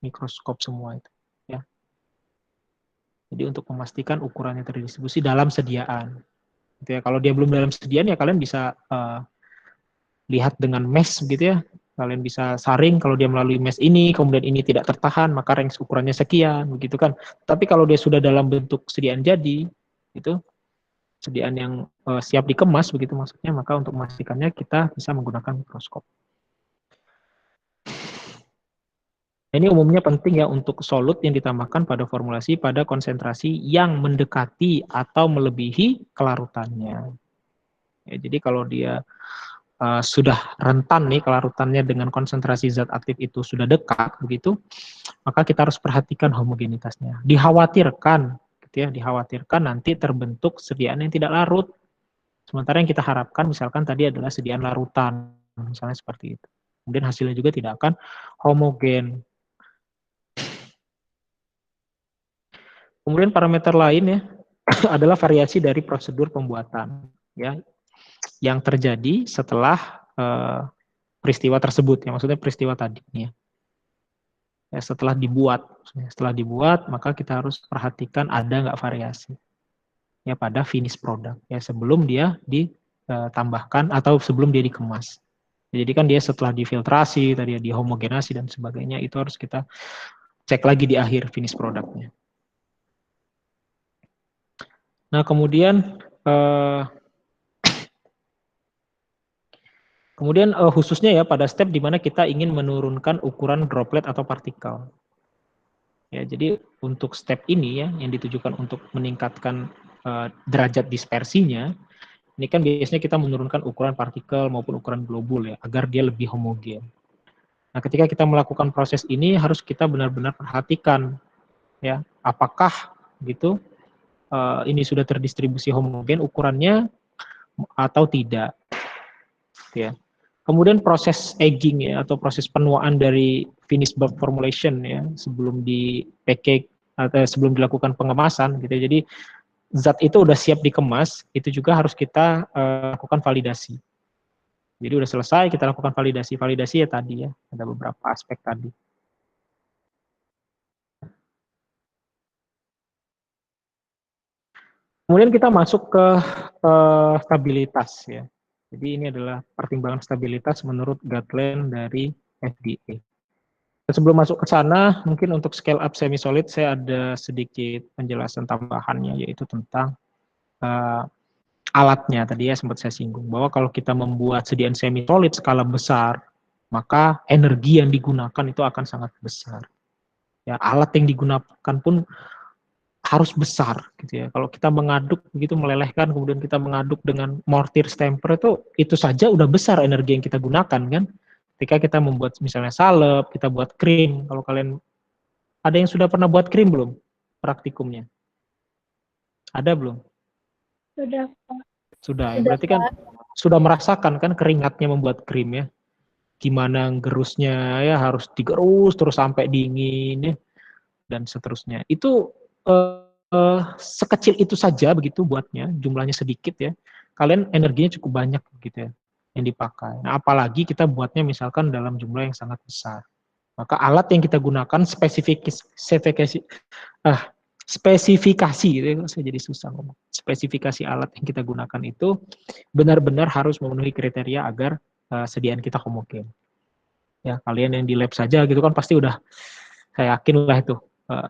Mikroskop semua itu ya. Jadi untuk memastikan ukurannya terdistribusi dalam sediaan. Gitu ya. Kalau dia belum dalam sediaan ya kalian bisa lihat dengan mesh gitu ya. Kalian bisa saring kalau dia melalui mesh ini, kemudian ini tidak tertahan, maka range ukurannya sekian, begitu kan. Tapi kalau dia sudah dalam bentuk sediaan jadi, itu sediaan yang siap dikemas begitu maksudnya, maka untuk memastikannya kita bisa menggunakan mikroskop. Ini umumnya penting ya untuk solut yang ditambahkan pada formulasi pada konsentrasi yang mendekati atau melebihi kelarutannya. Ya, jadi kalau dia sudah rentan nih kelarutannya dengan konsentrasi zat aktif itu sudah dekat begitu, maka kita harus perhatikan homogenitasnya. Dikhawatirkan, gitu ya, dikhawatirkan nanti terbentuk sediaan yang tidak larut. Sementara yang kita harapkan misalkan tadi adalah sediaan larutan, misalnya seperti itu. Kemudian hasilnya juga tidak akan homogen. Kemudian parameter lain ya adalah variasi dari prosedur pembuatan ya yang terjadi setelah peristiwa tersebut ya, maksudnya peristiwa tadi ya. Setelah dibuat maka kita harus perhatikan ada nggak variasi ya pada finish product ya sebelum dia ditambahkan atau sebelum dia dikemas. Jadi kan dia setelah difiltrasi tadi ya, dihomogenasi dan sebagainya, itu harus kita cek lagi di akhir finish produknya. Nah, kemudian khususnya ya pada step di mana kita ingin menurunkan ukuran droplet atau partikel. Ya, jadi untuk step ini ya yang ditujukan untuk meningkatkan derajat dispersinya, ini kan biasanya kita menurunkan ukuran partikel maupun ukuran globul ya agar dia lebih homogen. Nah, ketika kita melakukan proses ini harus kita benar-benar perhatikan ya apakah gitu ini sudah terdistribusi homogen ukurannya atau tidak ya. Kemudian proses aging ya atau proses penuaan dari finish bulk formulation ya sebelum di package atau sebelum dilakukan pengemasan gitu. Jadi zat itu udah siap dikemas, itu juga harus kita lakukan validasi. Jadi udah selesai kita lakukan validasi. Validasi ya tadi ya, ada beberapa aspek tadi. Kemudian kita masuk ke stabilitas ya. Jadi ini adalah pertimbangan stabilitas menurut guideline dari FDA. Sebelum masuk ke sana, mungkin untuk scale up semi solid saya ada sedikit penjelasan tambahannya yaitu tentang alatnya. Tadi ya sempat saya singgung bahwa kalau kita membuat sediaan semi solid skala besar, maka energi yang digunakan itu akan sangat besar. Ya, alat yang digunakan pun harus besar gitu ya. Kalau kita mengaduk begitu melelehkan kemudian kita mengaduk dengan mortar stamper itu saja udah besar energi yang kita gunakan kan. Ketika kita membuat misalnya salep, kita buat krim, kalau kalian ada yang sudah pernah buat krim belum? Praktikumnya. Ada belum? Sudah, Pak. Sudah, ya, berarti kan sudah merasakan kan keringatnya membuat krim ya. Gimana gerusnya ya harus digerus terus sampai dingin ya dan seterusnya. Itu sekecil itu saja begitu buatnya, jumlahnya sedikit ya, kalian energinya cukup banyak gitu ya yang dipakai. Nah, apalagi kita buatnya misalkan dalam jumlah yang sangat besar. Maka alat yang kita gunakan spesifikasi gitu ya, saya jadi susah ngomong. Spesifikasi alat yang kita gunakan itu benar-benar harus memenuhi kriteria agar sediaan kita homogen. Ya, kalian yang di lab saja gitu kan pasti udah saya yakin lah itu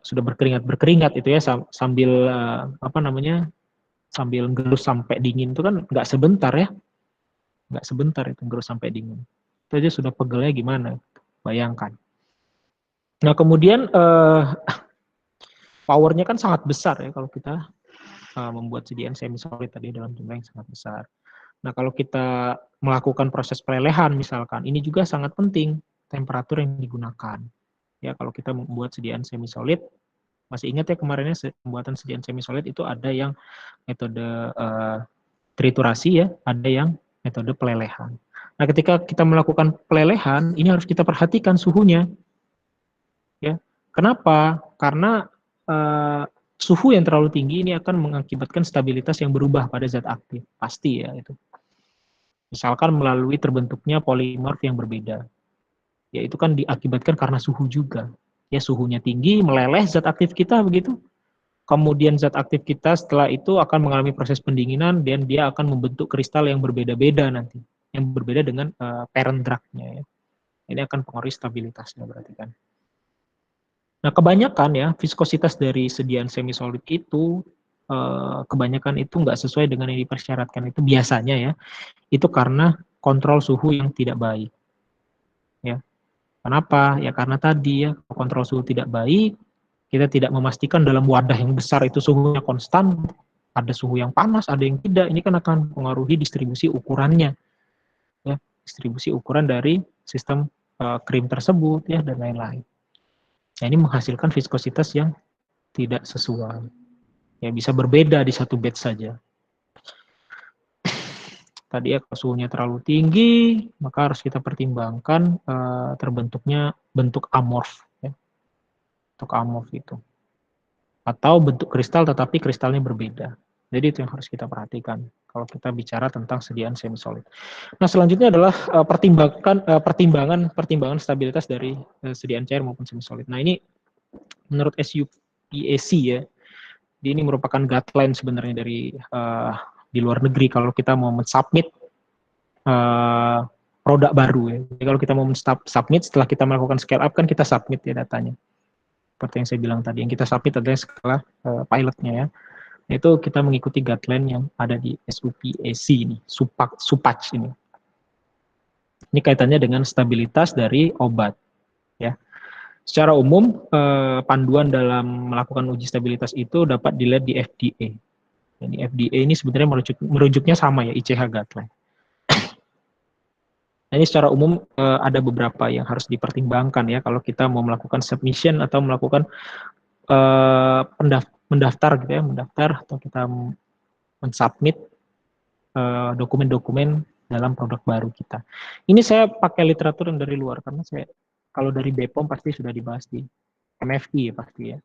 sudah berkeringat itu ya sambil sambil gerus sampai dingin itu kan nggak sebentar itu gerus sampai dingin itu aja sudah pegelnya gimana bayangkan. Nah kemudian powernya kan sangat besar ya kalau kita membuat sediaan semi solid tadi dalam jumlah yang sangat besar. Nah kalau kita melakukan proses pelelehan misalkan ini juga sangat penting temperatur yang digunakan. Ya, kalau kita membuat sediaan semi solid, masih ingat ya kemarinnya pembuatan sediaan semi solid itu ada yang metode triturasi ya, ada yang metode pelelehan. Nah, ketika kita melakukan pelelehan, ini harus kita perhatikan suhunya. Ya, kenapa? Karena suhu yang terlalu tinggi ini akan mengakibatkan stabilitas yang berubah pada zat aktif, pasti ya itu. Misalkan melalui terbentuknya polimorf yang berbeda. Ya itu kan diakibatkan karena suhu juga. Ya suhunya tinggi, meleleh zat aktif kita begitu. Kemudian zat aktif kita setelah itu akan mengalami proses pendinginan dan dia akan membentuk kristal yang berbeda-beda nanti. Yang berbeda dengan parent drug-nya ya. Ini akan pengaruhi stabilitasnya berarti kan. Nah kebanyakan ya viskositas dari sediaan semi solid itu kebanyakan itu nggak sesuai dengan yang dipersyaratkan itu biasanya ya, itu karena kontrol suhu yang tidak baik. Ya, kenapa? Ya karena tadi ya, kontrol suhu tidak baik, kita tidak memastikan dalam wadah yang besar itu suhunya konstan, ada suhu yang panas, ada yang tidak, ini kan akan mempengaruhi distribusi ukurannya. Ya, distribusi ukuran dari sistem krim tersebut ya dan lain-lain. Nah, ini menghasilkan viskositas yang tidak sesuai. Ya, bisa berbeda di satu batch saja. Tadi ya, kalau suhunya terlalu tinggi, maka harus kita pertimbangkan terbentuknya bentuk amorf. Ya. Bentuk amorf itu. Atau bentuk kristal tetapi kristalnya berbeda. Jadi itu yang harus kita perhatikan kalau kita bicara tentang sediaan semi solid. Nah, selanjutnya adalah pertimbangan stabilitas dari sediaan cair maupun semi solid. Nah, ini menurut SUPAC ya, ini merupakan guideline sebenarnya dari di luar negeri kalau kita mau mensubmit produk baru ya. Jadi kalau kita mau submit setelah kita melakukan scale up kan kita submit ya datanya. Seperti yang saya bilang tadi, yang kita submit adalah skala pilotnya ya. Itu kita mengikuti guideline yang ada di SUPAC ini, SUPAC ini. Ini kaitannya dengan stabilitas dari obat ya. Secara umum panduan dalam melakukan uji stabilitas itu dapat dilihat di FDA. Jadi FDA ini sebenarnya merujuknya sama ya, ICH guideline. Nah, ini secara umum ada beberapa yang harus dipertimbangkan ya kalau kita mau melakukan submission atau melakukan mendaftar gitu ya, mendaftar atau kita mensubmit dokumen-dokumen dalam produk baru kita. Ini saya pakai literatur yang dari luar karena saya kalau dari BPOM pasti sudah dibahas di MFI ya pasti ya.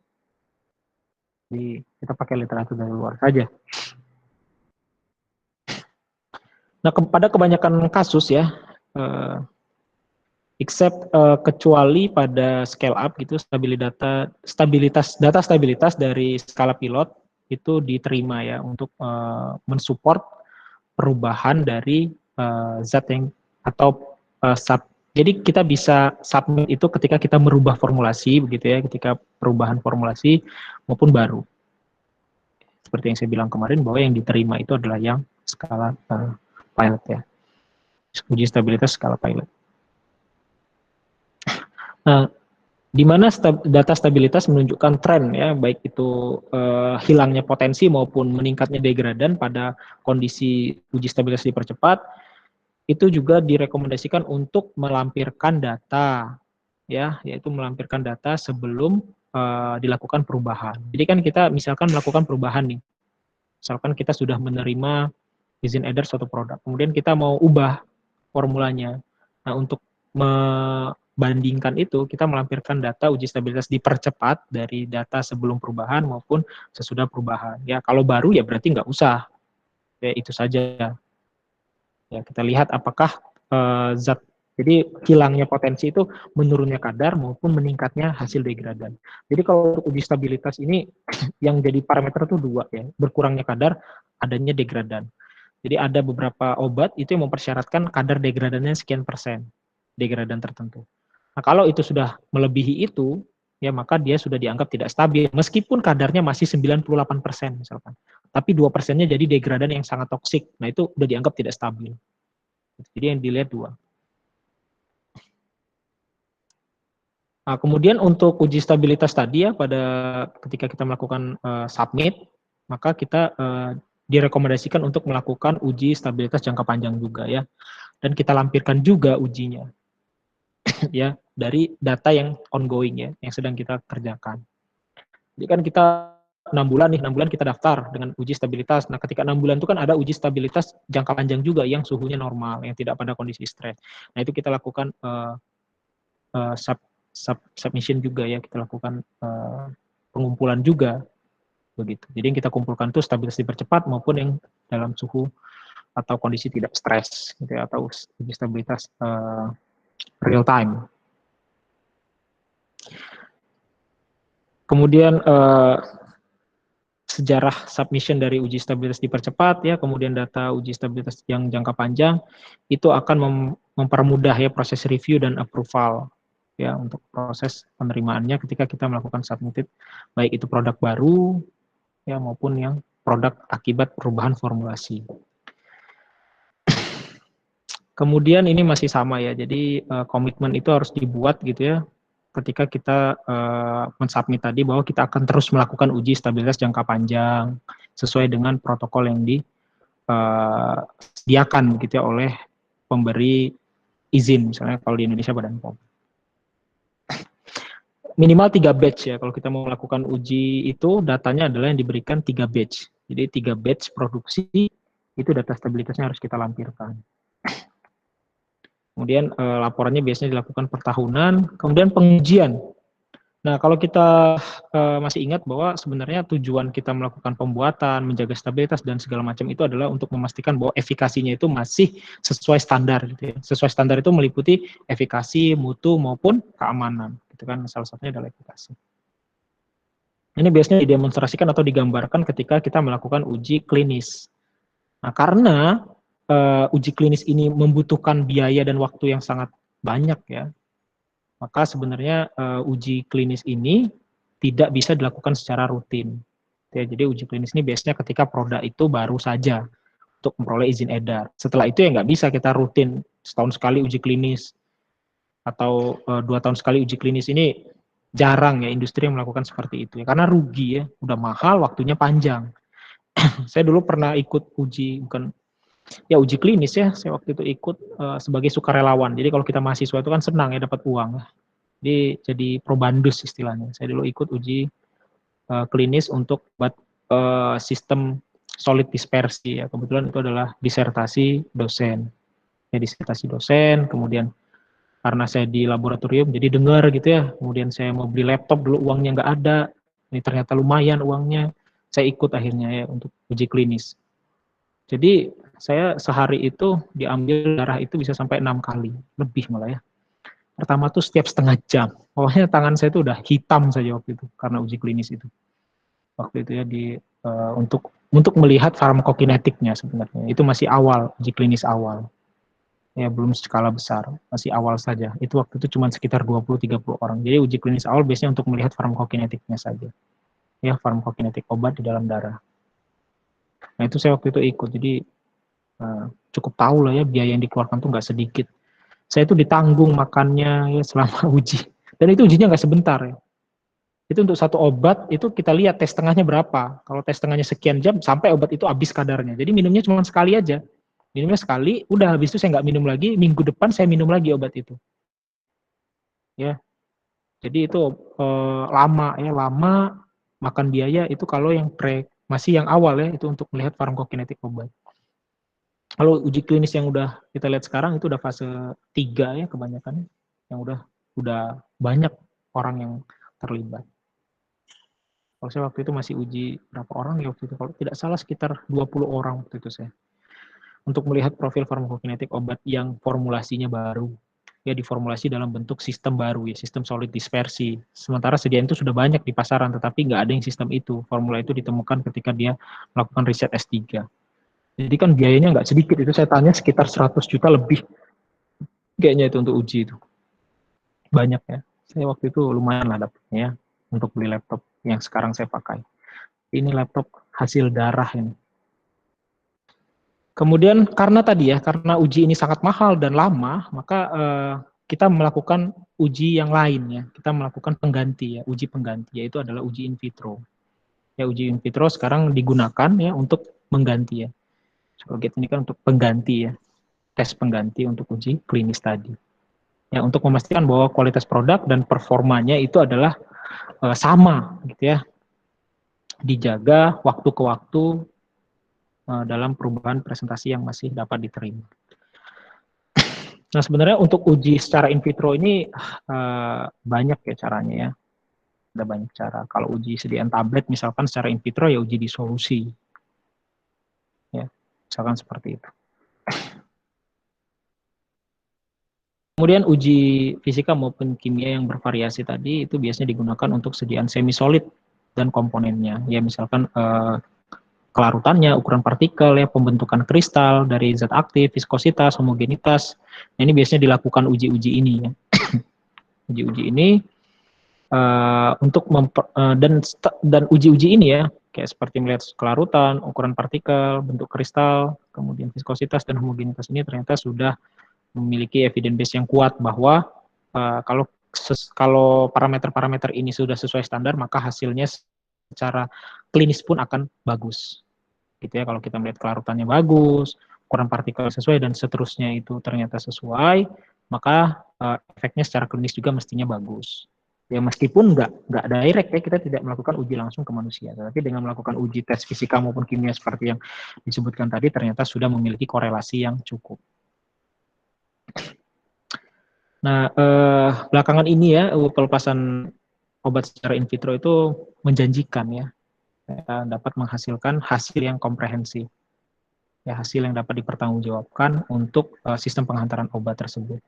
Jadi kita pakai literatur dari luar saja. Nah, pada kebanyakan kasus ya, kecuali pada scale up gitu, stabilitas dari skala pilot itu diterima ya untuk mensupport perubahan dari zat yang atau jadi kita bisa submit itu ketika kita merubah formulasi begitu ya, ketika perubahan formulasi maupun baru. Seperti yang saya bilang kemarin bahwa yang diterima itu adalah yang skala pilot ya. Uji stabilitas skala pilot. Nah, di mana data stabilitas menunjukkan tren ya, baik itu hilangnya potensi maupun meningkatnya degradan pada kondisi uji stabilitas dipercepat, itu juga direkomendasikan untuk melampirkan data ya, yaitu melampirkan data sebelum dilakukan perubahan. Jadi kan kita misalkan melakukan perubahan nih, misalkan kita sudah menerima izin edar suatu produk, kemudian kita mau ubah formulanya. Nah, untuk membandingkan itu, kita melampirkan data uji stabilitas dipercepat dari data sebelum perubahan maupun sesudah perubahan. Ya, kalau baru ya berarti nggak usah. Ya, itu saja. Ya, kita lihat apakah jadi hilangnya potensi itu menurunnya kadar maupun meningkatnya hasil degradan. Jadi kalau untuk uji stabilitas ini yang jadi parameter itu dua ya, berkurangnya kadar, adanya degradan. Jadi ada beberapa obat itu yang mempersyaratkan kadar degradannya sekian persen, degradan tertentu. Nah, kalau itu sudah melebihi itu, ya maka dia sudah dianggap tidak stabil, meskipun kadarnya masih 98% misalkan. Tapi 2%-nya jadi degradan yang sangat toksik. Nah, itu udah dianggap tidak stabil. Jadi yang dilihat dua. Nah, kemudian untuk uji stabilitas tadi ya, pada ketika kita melakukan submit, maka kita direkomendasikan untuk melakukan uji stabilitas jangka panjang juga ya. Dan kita lampirkan juga ujinya. Ya, dari data yang ongoing ya, yang sedang kita kerjakan. Jadi kan kita 6 bulan kita daftar dengan uji stabilitas. Nah, ketika 6 bulan itu kan ada uji stabilitas jangka panjang juga yang suhunya normal, yang tidak pada kondisi stres. Nah, itu kita lakukan submission juga ya, kita lakukan pengumpulan juga begitu. Jadi yang kita kumpulkan itu stabilitas dipercepat maupun yang dalam suhu atau kondisi tidak stres gitu ya, atau uji stabilitas real time. Kemudian sejarah submission dari uji stabilitas dipercepat ya, kemudian data uji stabilitas yang jangka panjang itu akan mempermudah ya proses review dan approval ya untuk proses penerimaannya ketika kita melakukan submitted, baik itu produk baru ya maupun yang produk akibat perubahan formulasi. Kemudian ini masih sama ya, jadi komitmen itu harus dibuat gitu ya, ketika kita mensubmit tadi bahwa kita akan terus melakukan uji stabilitas jangka panjang sesuai dengan protokol yang disediakan gitu ya oleh pemberi izin, misalnya kalau di Indonesia Badan POM. Minimal 3 batch ya, kalau kita mau melakukan uji itu datanya adalah yang diberikan 3 batch. Jadi 3 batch produksi itu data stabilitasnya harus kita lampirkan. Kemudian laporannya biasanya dilakukan per tahunan, kemudian pengujian. Nah, kalau kita masih ingat bahwa sebenarnya tujuan kita melakukan pembuatan, menjaga stabilitas dan segala macam itu adalah untuk memastikan bahwa efikasinya itu masih sesuai standar gitu ya. Sesuai standar itu meliputi efikasi, mutu maupun keamanan. Itu kan salah satunya adalah efikasi. Ini biasanya didemonstrasikan atau digambarkan ketika kita melakukan uji klinis. Nah, karena uji klinis ini membutuhkan biaya dan waktu yang sangat banyak ya, maka sebenarnya uji klinis ini tidak bisa dilakukan secara rutin. Ya, jadi uji klinis ini biasanya ketika produk itu baru saja untuk memperoleh izin edar. Setelah itu ya nggak bisa kita rutin setahun sekali uji klinis atau 2 tahun sekali uji klinis. Ini jarang ya industri yang melakukan seperti itu ya, karena rugi ya, udah mahal, waktunya panjang. Saya dulu pernah ikut uji, uji klinis ya, saya waktu itu ikut sebagai sukarelawan. Jadi kalau kita mahasiswa itu kan senang ya dapat uang. Jadi probandus istilahnya. Saya dulu ikut uji klinis untuk buat sistem solid dispersi ya. Kebetulan itu adalah disertasi dosen. Ya, disertasi dosen, kemudian karena saya di laboratorium jadi dengar gitu ya. Kemudian saya mau beli laptop dulu, uangnya nggak ada. Ini ternyata lumayan uangnya. Saya ikut akhirnya ya untuk uji klinis. Jadi saya sehari itu diambil darah itu bisa sampai 6 kali, lebih malah ya. Pertama tuh setiap setengah jam. Pokoknya tangan saya itu udah hitam saja waktu itu karena uji klinis itu. Waktu itu ya untuk melihat farmakokinetiknya sebenarnya. Itu masih awal, uji klinis awal. Ya belum skala besar, masih awal saja. Itu waktu itu cuma sekitar 20-30 orang. Jadi uji klinis awal biasanya untuk melihat farmakokinetiknya saja. Ya, farmakokinetik obat di dalam darah. Nah itu saya waktu itu ikut, jadi cukup tahu lah ya biaya yang dikeluarkan tuh nggak sedikit. Saya tuh ditanggung makannya ya selama uji, dan itu ujinya nggak sebentar ya. Itu untuk satu obat itu kita lihat tes tengahnya berapa. Kalau tes tengahnya sekian jam sampai obat itu habis kadarnya. Jadi minumnya cuma sekali aja, minumnya sekali, udah habis itu saya nggak minum lagi. Minggu depan saya minum lagi obat itu. Ya, jadi itu lama ya, lama makan biaya itu kalau yang masih yang awal ya, itu untuk melihat farmakokinetik obat. Kalau uji klinis yang udah kita lihat sekarang itu udah fase 3 ya kebanyakan, yang udah banyak orang yang terlibat. Kalau saya waktu itu masih uji berapa orang ya waktu itu, kalau tidak salah sekitar 20 orang waktu itu saya. Untuk melihat profil farmakokinetik obat yang formulasinya baru. Ya diformulasi dalam bentuk sistem baru ya, sistem solid dispersi. Sementara sediaan itu sudah banyak di pasaran, tetapi nggak ada yang sistem itu. Formula itu ditemukan ketika dia melakukan riset S3. Jadi kan biayanya nggak sedikit, itu saya tanya sekitar 100 juta lebih kayaknya itu untuk uji itu. Banyak ya. Saya waktu itu lumayan lah dapatnya ya, untuk beli laptop yang sekarang saya pakai. Ini laptop hasil darah ini. Kemudian karena uji ini sangat mahal dan lama, maka kita melakukan uji yang lain ya. Kita melakukan pengganti ya, uji pengganti, yaitu adalah uji in vitro. Ya, uji in vitro sekarang digunakan ya untuk mengganti ya. Surrogate ini kan untuk pengganti ya, tes pengganti untuk uji klinis tadi. Ya, untuk memastikan bahwa kualitas produk dan performanya itu adalah sama gitu ya. Dijaga waktu ke waktu dalam perubahan presentasi yang masih dapat diterima. Nah, sebenarnya untuk uji secara in vitro ini banyak ya caranya ya. Ada banyak cara. Kalau uji sediaan tablet misalkan secara in vitro ya uji disolusi. Ya, misalkan seperti itu. Kemudian uji fisika maupun kimia yang bervariasi tadi itu biasanya digunakan untuk sediaan semi solid dan komponennya. Ya, misalkan kelarutannya, ukuran partikel, ya, pembentukan kristal dari zat aktif, viskositas, homogenitas. Nah, ini biasanya dilakukan uji-uji ini. Ya. Uji-uji ini untuk dan uji-uji ini ya, kayak seperti melihat kelarutan, ukuran partikel, bentuk kristal, kemudian viskositas dan homogenitas ini ternyata sudah memiliki evidence base yang kuat bahwa kalau parameter-parameter ini sudah sesuai standar, maka hasilnya secara klinis pun akan bagus. Gitu ya, kalau kita melihat kelarutannya bagus, ukuran partikel sesuai dan seterusnya itu ternyata sesuai, maka efeknya secara klinis juga mestinya bagus. Ya meskipun nggak direct ya, kita tidak melakukan uji langsung ke manusia, tapi dengan melakukan uji tes fisika maupun kimia seperti yang disebutkan tadi, ternyata sudah memiliki korelasi yang cukup. Nah, belakangan ini ya, pelepasan obat secara in vitro itu menjanjikan ya, dapat menghasilkan hasil yang komprehensif, ya hasil yang dapat dipertanggungjawabkan untuk sistem penghantaran obat tersebut,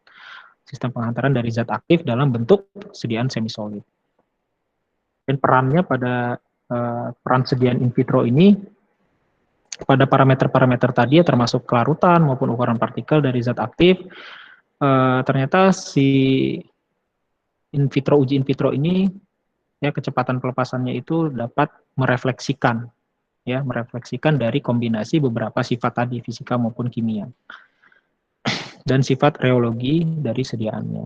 sistem penghantaran dari zat aktif dalam bentuk sediaan semisolid. Dan perannya pada peran sediaan in vitro ini pada parameter-parameter tadi ya, termasuk kelarutan maupun ukuran partikel dari zat aktif. Ternyata si uji in vitro ini ya kecepatan pelepasannya itu dapat merefleksikan dari kombinasi beberapa sifat tadi, fisika maupun kimia, dan sifat reologi dari sediaannya.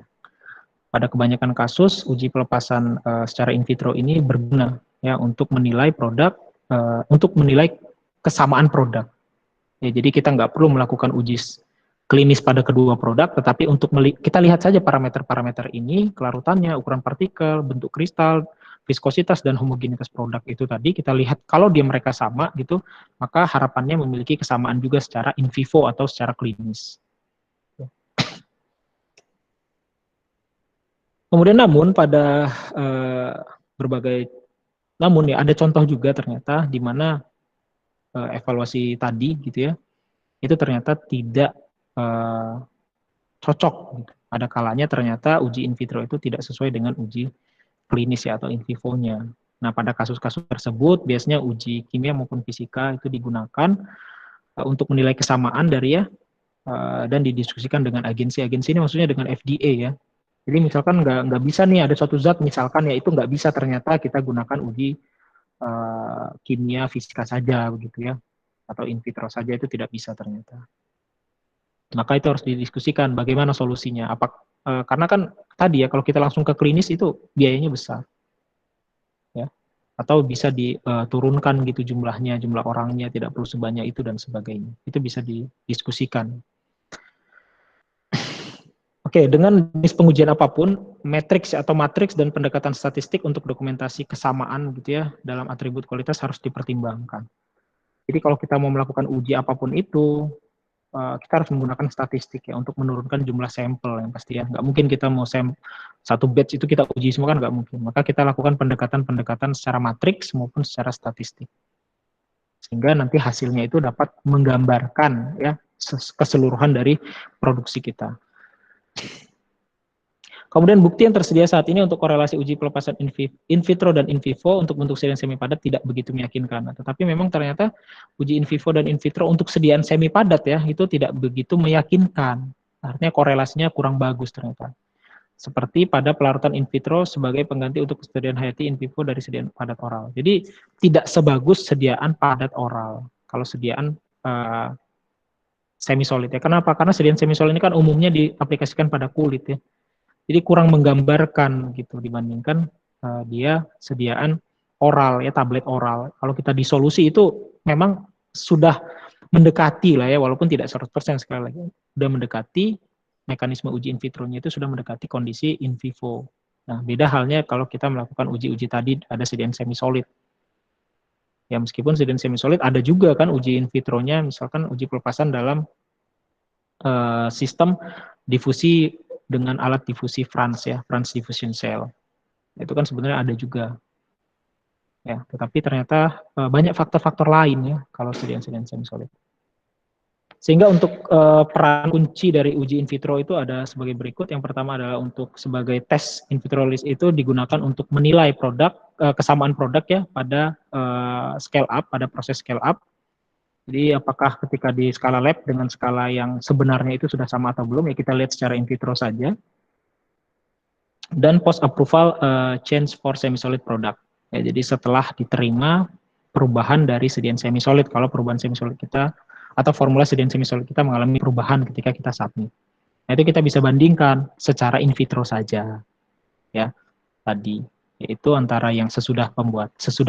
Pada kebanyakan kasus uji pelepasan secara in vitro ini berguna ya untuk menilai produk, untuk menilai kesamaan produk. Ya, jadi kita nggak perlu melakukan uji klinis pada kedua produk, tetapi untuk kita lihat saja parameter-parameter ini, kelarutannya, ukuran partikel, bentuk kristal, viskositas dan homogenitas produk itu tadi, kita lihat kalau mereka sama gitu, maka harapannya memiliki kesamaan juga secara in vivo atau secara klinis. Kemudian namun pada namun ya ada contoh juga ternyata di mana evaluasi tadi gitu ya, itu ternyata tidak cocok. Gitu. Ada kalanya ternyata uji in vitro itu tidak sesuai dengan uji klinis ya atau in vivo-nya. Nah, pada kasus-kasus tersebut biasanya uji kimia maupun fisika itu digunakan untuk menilai kesamaan dari dan didiskusikan dengan agensi-agensi ini, maksudnya dengan FDA ya. Jadi misalkan nggak bisa nih ada suatu zat misalkan ya itu nggak bisa ternyata kita gunakan uji kimia fisika saja begitu ya, atau in vitro saja itu tidak bisa ternyata. Maka itu harus didiskusikan bagaimana solusinya. Karena kan tadi ya kalau kita langsung ke klinis itu biayanya besar, ya. Atau bisa diturunkan gitu jumlah orangnya tidak perlu sebanyak itu dan sebagainya. Itu bisa didiskusikan. Oke, dengan jenis pengujian apapun, matriks atau matriks dan pendekatan statistik untuk dokumentasi kesamaan gitu ya dalam atribut kualitas harus dipertimbangkan. Jadi kalau kita mau melakukan uji apapun itu, kita harus menggunakan statistik ya untuk menurunkan jumlah sampel yang pasti ya. Nggak mungkin kita mau satu batch itu kita uji semua kan nggak mungkin. Maka kita lakukan pendekatan-pendekatan secara matriks maupun secara statistik. Sehingga nanti hasilnya itu dapat menggambarkan ya keseluruhan dari produksi kita. Kemudian bukti yang tersedia saat ini untuk korelasi uji pelepasan in vitro dan in vivo untuk bentuk sediaan semi padat tidak begitu meyakinkan. Tetapi memang ternyata uji in vivo dan in vitro untuk sediaan semi padat ya itu tidak begitu meyakinkan. Artinya korelasinya kurang bagus ternyata. Seperti pada pelarutan in vitro sebagai pengganti untuk sediaan hayati in vivo dari sediaan padat oral. Jadi tidak sebagus sediaan padat oral. Kalau sediaan semi solid ya. Kenapa? Karena sediaan semi solid ini kan umumnya diaplikasikan pada kulit ya. Jadi kurang menggambarkan gitu dibandingkan dia sediaan oral ya, tablet oral. Kalau kita disolusi itu memang sudah mendekati lah ya, walaupun tidak 100% sekali lagi. Sudah mendekati mekanisme uji in vitro-nya itu sudah mendekati kondisi in vivo. Nah, beda halnya kalau kita melakukan uji-uji tadi ada sediaan semi solid. Ya meskipun sediaan semi solid ada juga kan uji in vitro-nya, misalkan uji pelepasan dalam sistem difusi dengan alat difusi Franz ya, Franz diffusion cell. Itu kan sebenarnya ada juga. Ya, tetapi ternyata banyak faktor-faktor lain ya kalau sediaan semi solid. Sehingga untuk peran kunci dari uji in vitro itu ada sebagai berikut. Yang pertama adalah untuk sebagai tes in vitro release itu digunakan untuk menilai produk, kesamaan produk ya pada scale up, pada proses scale up. Jadi apakah ketika di skala lab dengan skala yang sebenarnya itu sudah sama atau belum, ya kita lihat secara in vitro saja. dan post approval change for semi solid product. Ya, jadi setelah diterima perubahan dari sediaan semi solid, kalau perubahan semi solid kita atau formula sediaan semi solid kita mengalami perubahan ketika kita submit. Nah, itu kita bisa bandingkan secara in vitro saja, ya tadi, yaitu antara yang sesudah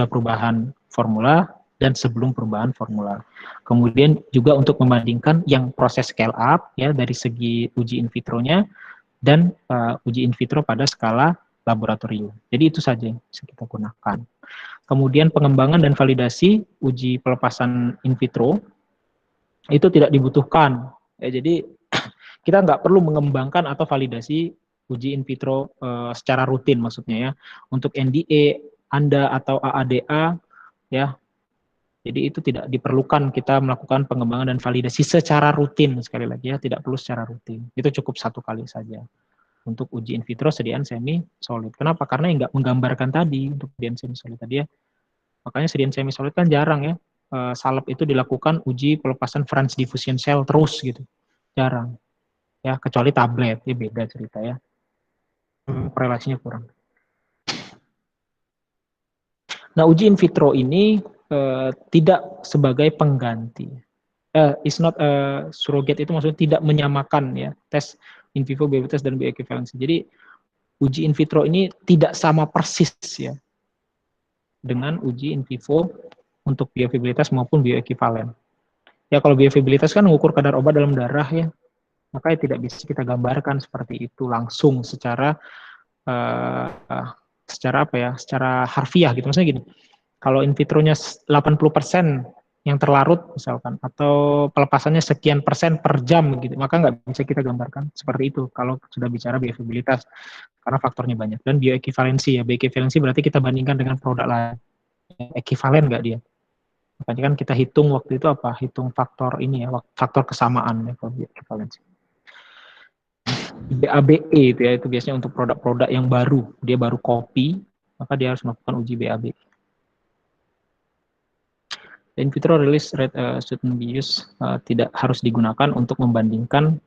perubahan formula dan sebelum perubahan formula. Kemudian juga untuk membandingkan yang proses scale up, ya dari segi uji in vitronya dan uji in vitro pada skala laboratorium. Jadi itu saja yang bisa kita gunakan. Kemudian pengembangan dan validasi uji pelepasan in vitro itu tidak dibutuhkan. Ya, jadi kita nggak perlu mengembangkan atau validasi uji in vitro secara rutin, maksudnya ya. Untuk NDA, ANDA atau AADA, ya. Jadi itu tidak diperlukan kita melakukan pengembangan dan validasi secara rutin, sekali lagi ya, tidak perlu secara rutin. Itu cukup satu kali saja untuk uji in vitro sediaan semi solid. Kenapa? Karena yang nggak menggambarkan tadi untuk sediaan semi solid tadi ya. Makanya sediaan semi solid kan jarang ya. Salep itu dilakukan uji pelepasan French diffusion cell terus gitu. Jarang. Ya, kecuali tablet, ya beda cerita ya. Korelasinya kurang. Nah, uji in vitro ini tidak sebagai pengganti. Is not surrogate, itu maksudnya tidak menyamakan ya tes in vivo bioequivalence dan bioequivalensi. Jadi uji in vitro ini tidak sama persis ya dengan uji in vivo untuk bioviabilitas maupun bioekivalen. Ya kalau bioviabilitas kan mengukur kadar obat dalam darah ya, makanya tidak bisa kita gambarkan seperti itu langsung secara secara harfiah gitu. Maksudnya gini, kalau in vitronya 80% yang terlarut misalkan, atau pelepasannya sekian persen per jam gitu, maka nggak bisa kita gambarkan seperti itu kalau sudah bicara bioviabilitas, karena faktornya banyak. Dan bioequivalensi ya, bioequivalensi berarti kita bandingkan dengan produk lain, ekivalen nggak dia. Makanya kan kita hitung waktu itu apa, hitung faktor ini ya, faktor kesamaan ya kalau bioequivalensi. BABE itu ya, itu biasanya untuk produk-produk yang baru, dia baru copy, maka dia harus melakukan uji BABE. In vitro release rate shouldn't be used, tidak harus digunakan untuk membandingkan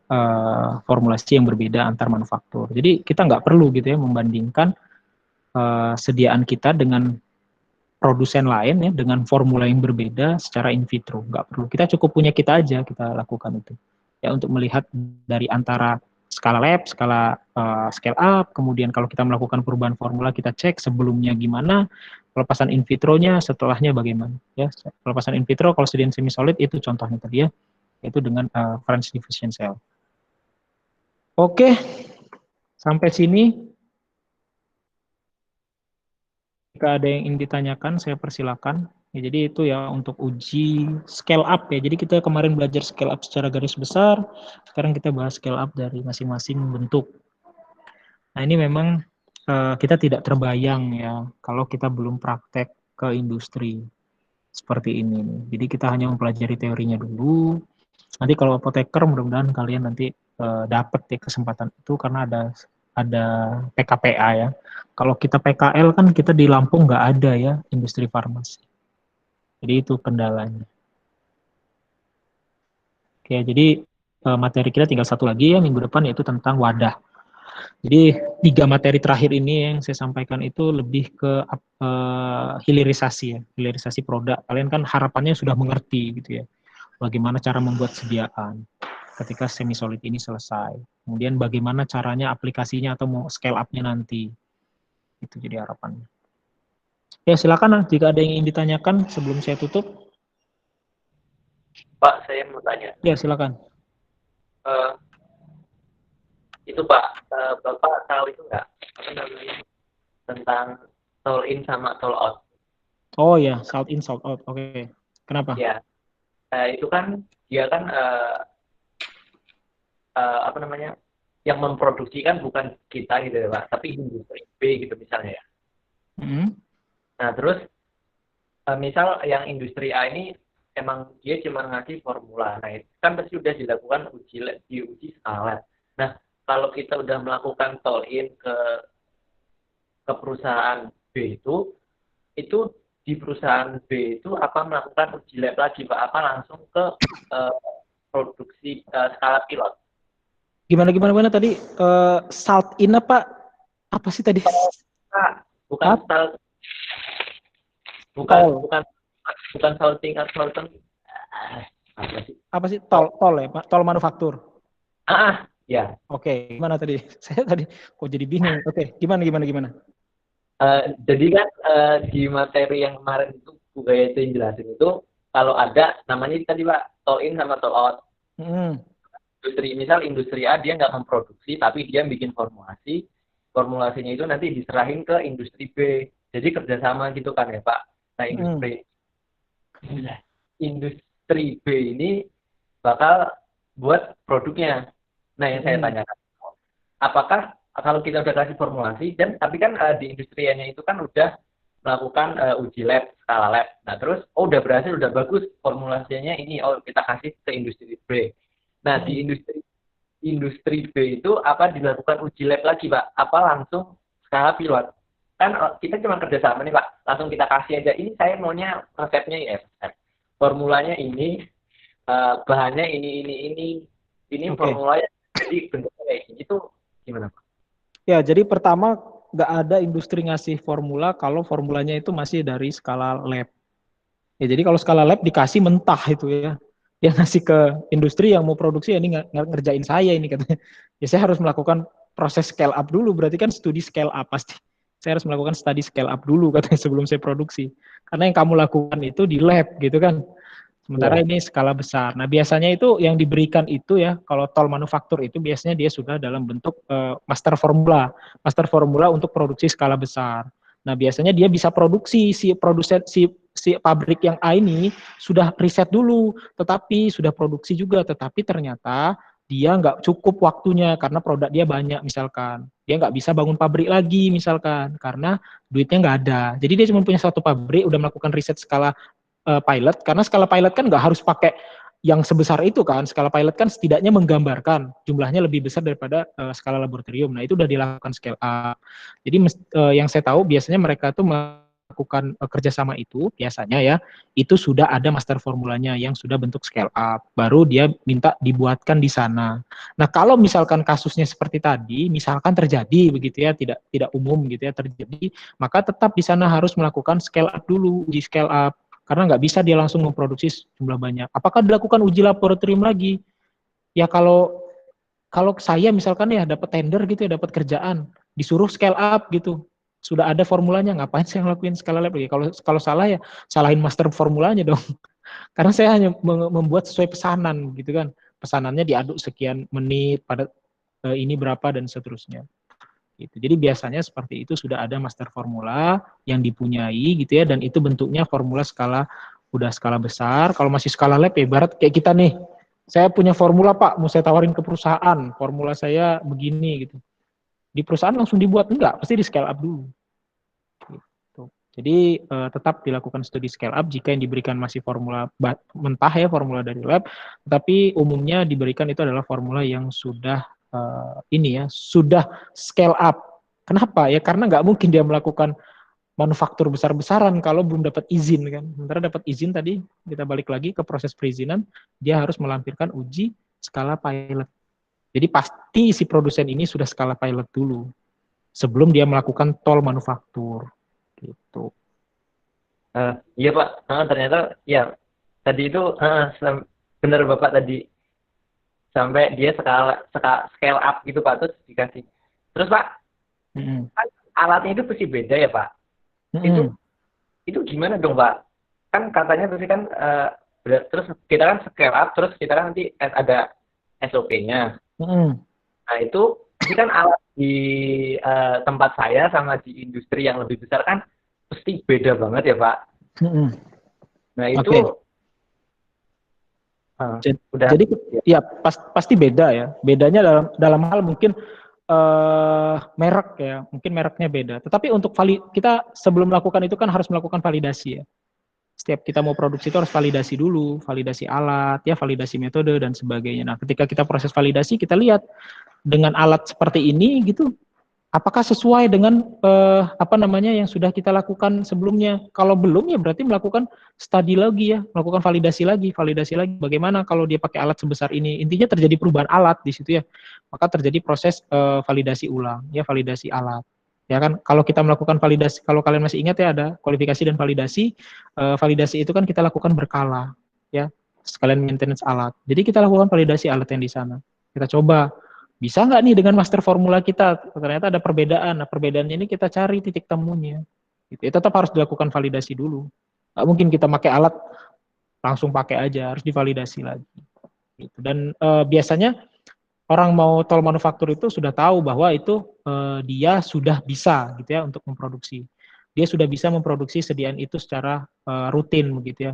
formulasi yang berbeda antar manufaktur. Jadi kita nggak perlu gitu ya membandingkan sediaan kita dengan produsen lain ya dengan formula yang berbeda secara in vitro, nggak perlu. Kita cukup punya kita aja, kita lakukan itu ya untuk melihat dari antara skala lab, skala scale up, kemudian kalau kita melakukan perubahan formula kita cek sebelumnya gimana, pelepasan in vitronya, setelahnya bagaimana. Ya, pelepasan in vitro kalau sediaan semi solid itu contohnya tadi ya, yaitu dengan French diffusion cell. Oke, sampai sini. Jika ada yang ingin ditanyakan, saya persilakan. Ya, jadi itu ya untuk uji scale up ya. Jadi kita kemarin belajar scale up secara garis besar, sekarang kita bahas scale up dari masing-masing bentuk. Nah ini memang kita tidak terbayang ya kalau kita belum praktek ke industri seperti ini. Jadi kita hanya mempelajari teorinya dulu. Nanti kalau apoteker mudah-mudahan kalian nanti dapat ya kesempatan itu karena ada PKPA ya. Kalau kita PKL kan kita di Lampung nggak ada ya industri farmasi. Jadi itu kendalanya. Oke, jadi materi kita tinggal satu lagi ya minggu depan, yaitu tentang wadah. Jadi 3 materi terakhir ini yang saya sampaikan itu lebih ke hilirisasi ya, hilirisasi produk. Kalian kan harapannya sudah mengerti gitu ya, bagaimana cara membuat sediaan ketika semi solid ini selesai. Kemudian bagaimana caranya aplikasinya atau mau scale up-nya nanti. Itu jadi harapannya. Ya silakan jika ada yang ingin ditanyakan sebelum saya tutup. Pak, saya mau tanya. Ya silakan. Itu Pak, Bapak tahu itu nggak apa namanya tentang toll in sama toll out? Oh ya, salt in salt out. Oke. Kenapa? Ya, itu kan dia kan apa namanya yang memproduksi kan bukan kita gitu ya Pak, tapi industri B gitu misalnya ya. Nah terus misal yang industri A ini emang dia cuma ngasih formula, nah itu kan pasti udah dilakukan uji skala. Nah kalau kita udah melakukan toll in ke perusahaan B itu di perusahaan B itu apa melakukan uji lab lagi Pak, apa langsung ke produksi skala pilot? Gimana tadi salt in apa? Apa sih tadi? Bukan Apa? style, Tol. bukan salting atau salting. Apa sih? Apa sih? Tol ya, Pak? Tol manufaktur. Ya. Oke, gimana tadi? Saya tadi kok jadi bingung. Oke, gimana? Jadi kan di materi yang kemarin itu Bu Gaya itu yang jelasin itu kalau ada namanya tadi Pak tol in sama tol out. Misal industri A dia nggak memproduksi tapi dia bikin formulasinya itu nanti diserahin ke industri B. Jadi kerjasama gitu kan ya Pak. Nah industri B ini bakal buat produknya. Nah yang saya tanyakan, apakah kalau kita udah kasih formulasi tapi kan di industrianya itu kan udah melakukan uji lab, skala lab. Nah terus udah berhasil, udah bagus formulasinya ini, kita kasih ke industri B. Nah di industri B itu apa dilakukan uji lab lagi Pak? Apa langsung skala pilot? Kan kita cuma kerjasama nih Pak, langsung kita kasih aja. Ini saya maunya resepnya ya, formulanya ini, bahannya ini formulanya jadi bentuknya kayak gini. Itu gimana Pak? Ya, jadi pertama nggak ada industri ngasih formula kalau formulanya itu masih dari skala lab. Ya, jadi kalau skala lab dikasih mentah itu ya. Dia ngasih ke industri yang mau produksi, ya ini ngerjain saya ini katanya. Ya saya harus melakukan proses scale up dulu, berarti kan studi scale up pasti. Saya harus melakukan studi scale up dulu katanya sebelum saya produksi. Karena yang kamu lakukan itu di lab gitu kan. Sementara ini skala besar. Nah biasanya itu yang diberikan itu ya, kalau tol manufaktur itu biasanya dia sudah dalam bentuk master formula untuk produksi skala besar. Nah biasanya dia bisa produksi si pabrik yang A ini sudah riset dulu, tetapi sudah produksi juga, tetapi ternyata dia nggak cukup waktunya karena produk dia banyak misalkan. Dia nggak bisa bangun pabrik lagi misalkan karena duitnya nggak ada. Jadi dia cuma punya satu pabrik, udah melakukan riset skala pilot, karena skala pilot kan nggak harus pakai yang sebesar itu kan. Skala pilot kan setidaknya menggambarkan jumlahnya lebih besar daripada skala laboratorium. Nah itu udah dilakukan scale up. Jadi yang saya tahu biasanya mereka tuh melakukan kerjasama itu biasanya ya, itu sudah ada master formulanya yang sudah bentuk scale up, baru dia minta dibuatkan di sana. Nah kalau misalkan kasusnya seperti tadi, misalkan terjadi begitu ya, tidak umum gitu ya terjadi, maka tetap di sana harus melakukan scale up dulu, uji scale up. Karena nggak bisa dia langsung memproduksi jumlah banyak. Apakah dilakukan uji laboratorium lagi? Ya kalau saya misalkan ya dapat tender gitu ya, dapat kerjaan, disuruh scale up gitu, sudah ada formulanya, ngapain saya ngelakuin skala lab lagi? Kalau salah ya salahin master formulanya dong. Karena saya hanya membuat sesuai pesanan gitu kan, pesanannya diaduk sekian menit pada ini berapa dan seterusnya. Gitu. Jadi biasanya seperti itu sudah ada master formula yang dipunyai gitu ya, dan itu bentuknya formula udah skala besar. Kalau masih skala lab ya ibarat kayak kita nih, saya punya formula Pak, mau saya tawarin ke perusahaan, formula saya begini gitu. Di perusahaan langsung dibuat, enggak, pasti di scale up dulu. Gitu. Jadi tetap dilakukan studi scale up jika yang diberikan masih formula mentah ya, formula dari lab, tapi umumnya diberikan itu adalah formula yang sudah sudah scale up. Kenapa? Ya karena nggak mungkin dia melakukan manufaktur besar-besaran kalau belum dapat izin kan. Sementara dapat izin tadi, kita balik lagi ke proses perizinan, dia harus melampirkan uji skala pilot. Jadi pasti si produsen ini sudah skala pilot dulu sebelum dia melakukan tol manufaktur. Gitu. Iya Pak, ternyata ya tadi itu benar Bapak tadi. Sampai dia scale up gitu Pak, terus dikasih. Terus Pak, kan alatnya itu pasti beda ya Pak. Itu gimana dong Pak? Kan katanya tadi kan terus kita kan scale up, terus kita kan nanti ada SOP-nya. Nah itu kan alat di tempat saya sama di industri yang lebih besar kan pasti beda banget ya Pak. Nah itu jadi ya pasti beda ya. Bedanya dalam hal mungkin merek ya, mungkin mereknya beda. Tetapi untuk kita sebelum melakukan itu kan harus melakukan validasi ya. Setiap kita mau produksi itu harus validasi dulu, validasi alat ya, validasi metode dan sebagainya. Nah, ketika kita proses validasi kita lihat dengan alat seperti ini gitu, apakah sesuai dengan yang sudah kita lakukan sebelumnya? Kalau belum ya berarti melakukan studi lagi ya, melakukan validasi lagi. Bagaimana kalau dia pakai alat sebesar ini? Intinya terjadi perubahan alat di situ ya. Maka terjadi proses validasi ulang ya, validasi alat. Ya kan, kalau kita melakukan validasi, kalau kalian masih ingat ya ada kualifikasi dan validasi. Validasi itu kan kita lakukan berkala, ya, sekalian maintenance alat. Jadi kita lakukan validasi alat yang di sana. Kita coba, bisa nggak nih dengan master formula kita? Ternyata ada perbedaan. Nah, perbedaannya ini kita cari titik temunya. Gitu. Ya, tetap harus dilakukan validasi dulu. Nggak mungkin kita pakai alat langsung pakai aja, harus divalidasi lagi. Gitu. Dan biasanya orang mau tol manufaktur itu sudah tahu bahwa itu dia sudah bisa gitu ya untuk memproduksi. Dia sudah bisa memproduksi sediaan itu secara rutin begitu ya.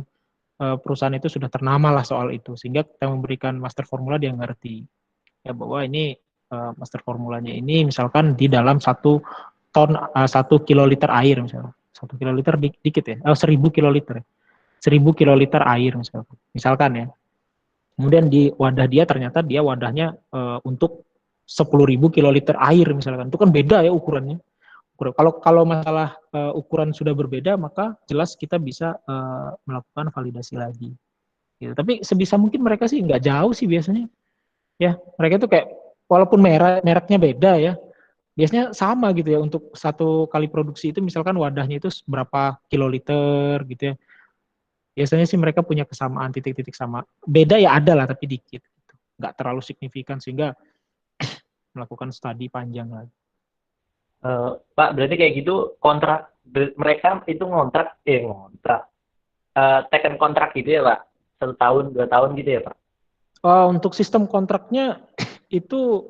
Perusahaan itu sudah ternama lah soal itu, sehingga kita memberikan master formula dia ngerti ya bahwa ini master formulanya ini misalkan di dalam 1 kiloliter air misalnya. 1 kiloliter dikit ya, 1000 kiloliter. 1000 kiloliter air misalkan ya. Kemudian di wadah dia ternyata dia wadahnya untuk 10.000 kiloliter air misalkan. Itu kan beda ya ukurannya. Kalau masalah ukuran sudah berbeda, maka jelas kita bisa melakukan validasi lagi. Gitu. Tapi sebisa mungkin mereka sih nggak jauh sih biasanya. Ya, mereka itu kayak walaupun mereknya beda ya, biasanya sama gitu ya untuk satu kali produksi itu misalkan wadahnya itu berapa kiloliter gitu ya. Biasanya sih mereka punya kesamaan, titik-titik sama. Beda ya ada lah, tapi dikit. Gitu. Nggak terlalu signifikan, sehingga melakukan studi panjang lagi. Pak, berarti kayak gitu kontrak, mereka itu ngontrak, teken kontrak gitu ya Pak? 1 tahun, 2 tahun gitu ya Pak? Untuk sistem kontraknya, itu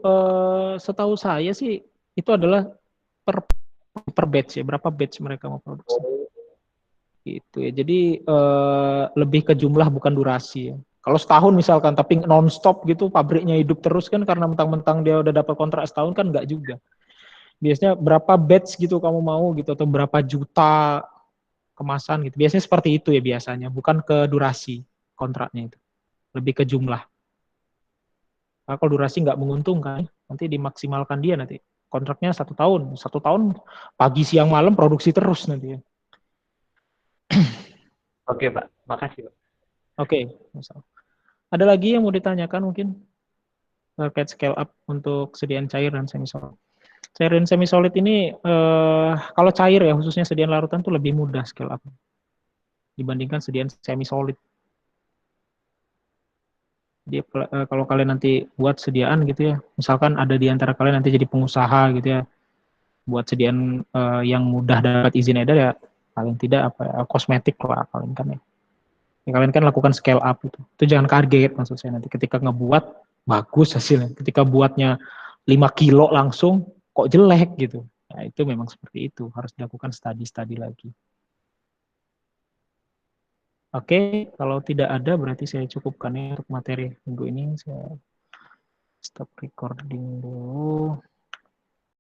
setahu saya sih, itu adalah per batch ya, berapa batch mereka mau produksi. Gitu ya. Jadi lebih ke jumlah bukan durasi ya. Kalau setahun misalkan tapi non-stop gitu pabriknya hidup terus kan karena mentang-mentang dia udah dapat kontrak setahun kan enggak juga. Biasanya berapa batch gitu kamu mau gitu atau berapa juta kemasan gitu. Biasanya seperti itu ya biasanya, bukan ke durasi kontraknya itu. Lebih ke jumlah. Nah, kalau durasi nggak menguntungkan, nanti dimaksimalkan dia nanti. Kontraknya 1 tahun. 1 tahun pagi siang malam produksi terus nanti ya. Oke Pak, makasih Pak. Oke. Ada lagi yang mau ditanyakan mungkin terkait scale up untuk sediaan cair dan semi solid. Cair dan semi solid ini kalau cair ya khususnya sediaan larutan itu lebih mudah scale up dibandingkan sediaan semi solid. Jadi kalau kalian nanti buat sediaan gitu ya, misalkan ada di antara kalian nanti jadi pengusaha gitu ya, buat sediaan yang mudah dapat izin edar ya, paling tidak kosmetik lah paling kan ya. Kalian kan lakukan scale up itu jangan kaget maksud saya nanti ketika ngebuat bagus hasilnya, ketika buatnya 5 kilo langsung kok jelek gitu. Nah itu memang seperti itu, harus dilakukan studi lagi. Oke, kalau tidak ada berarti saya cukupkan ya untuk materi minggu ini. Saya stop recording dulu.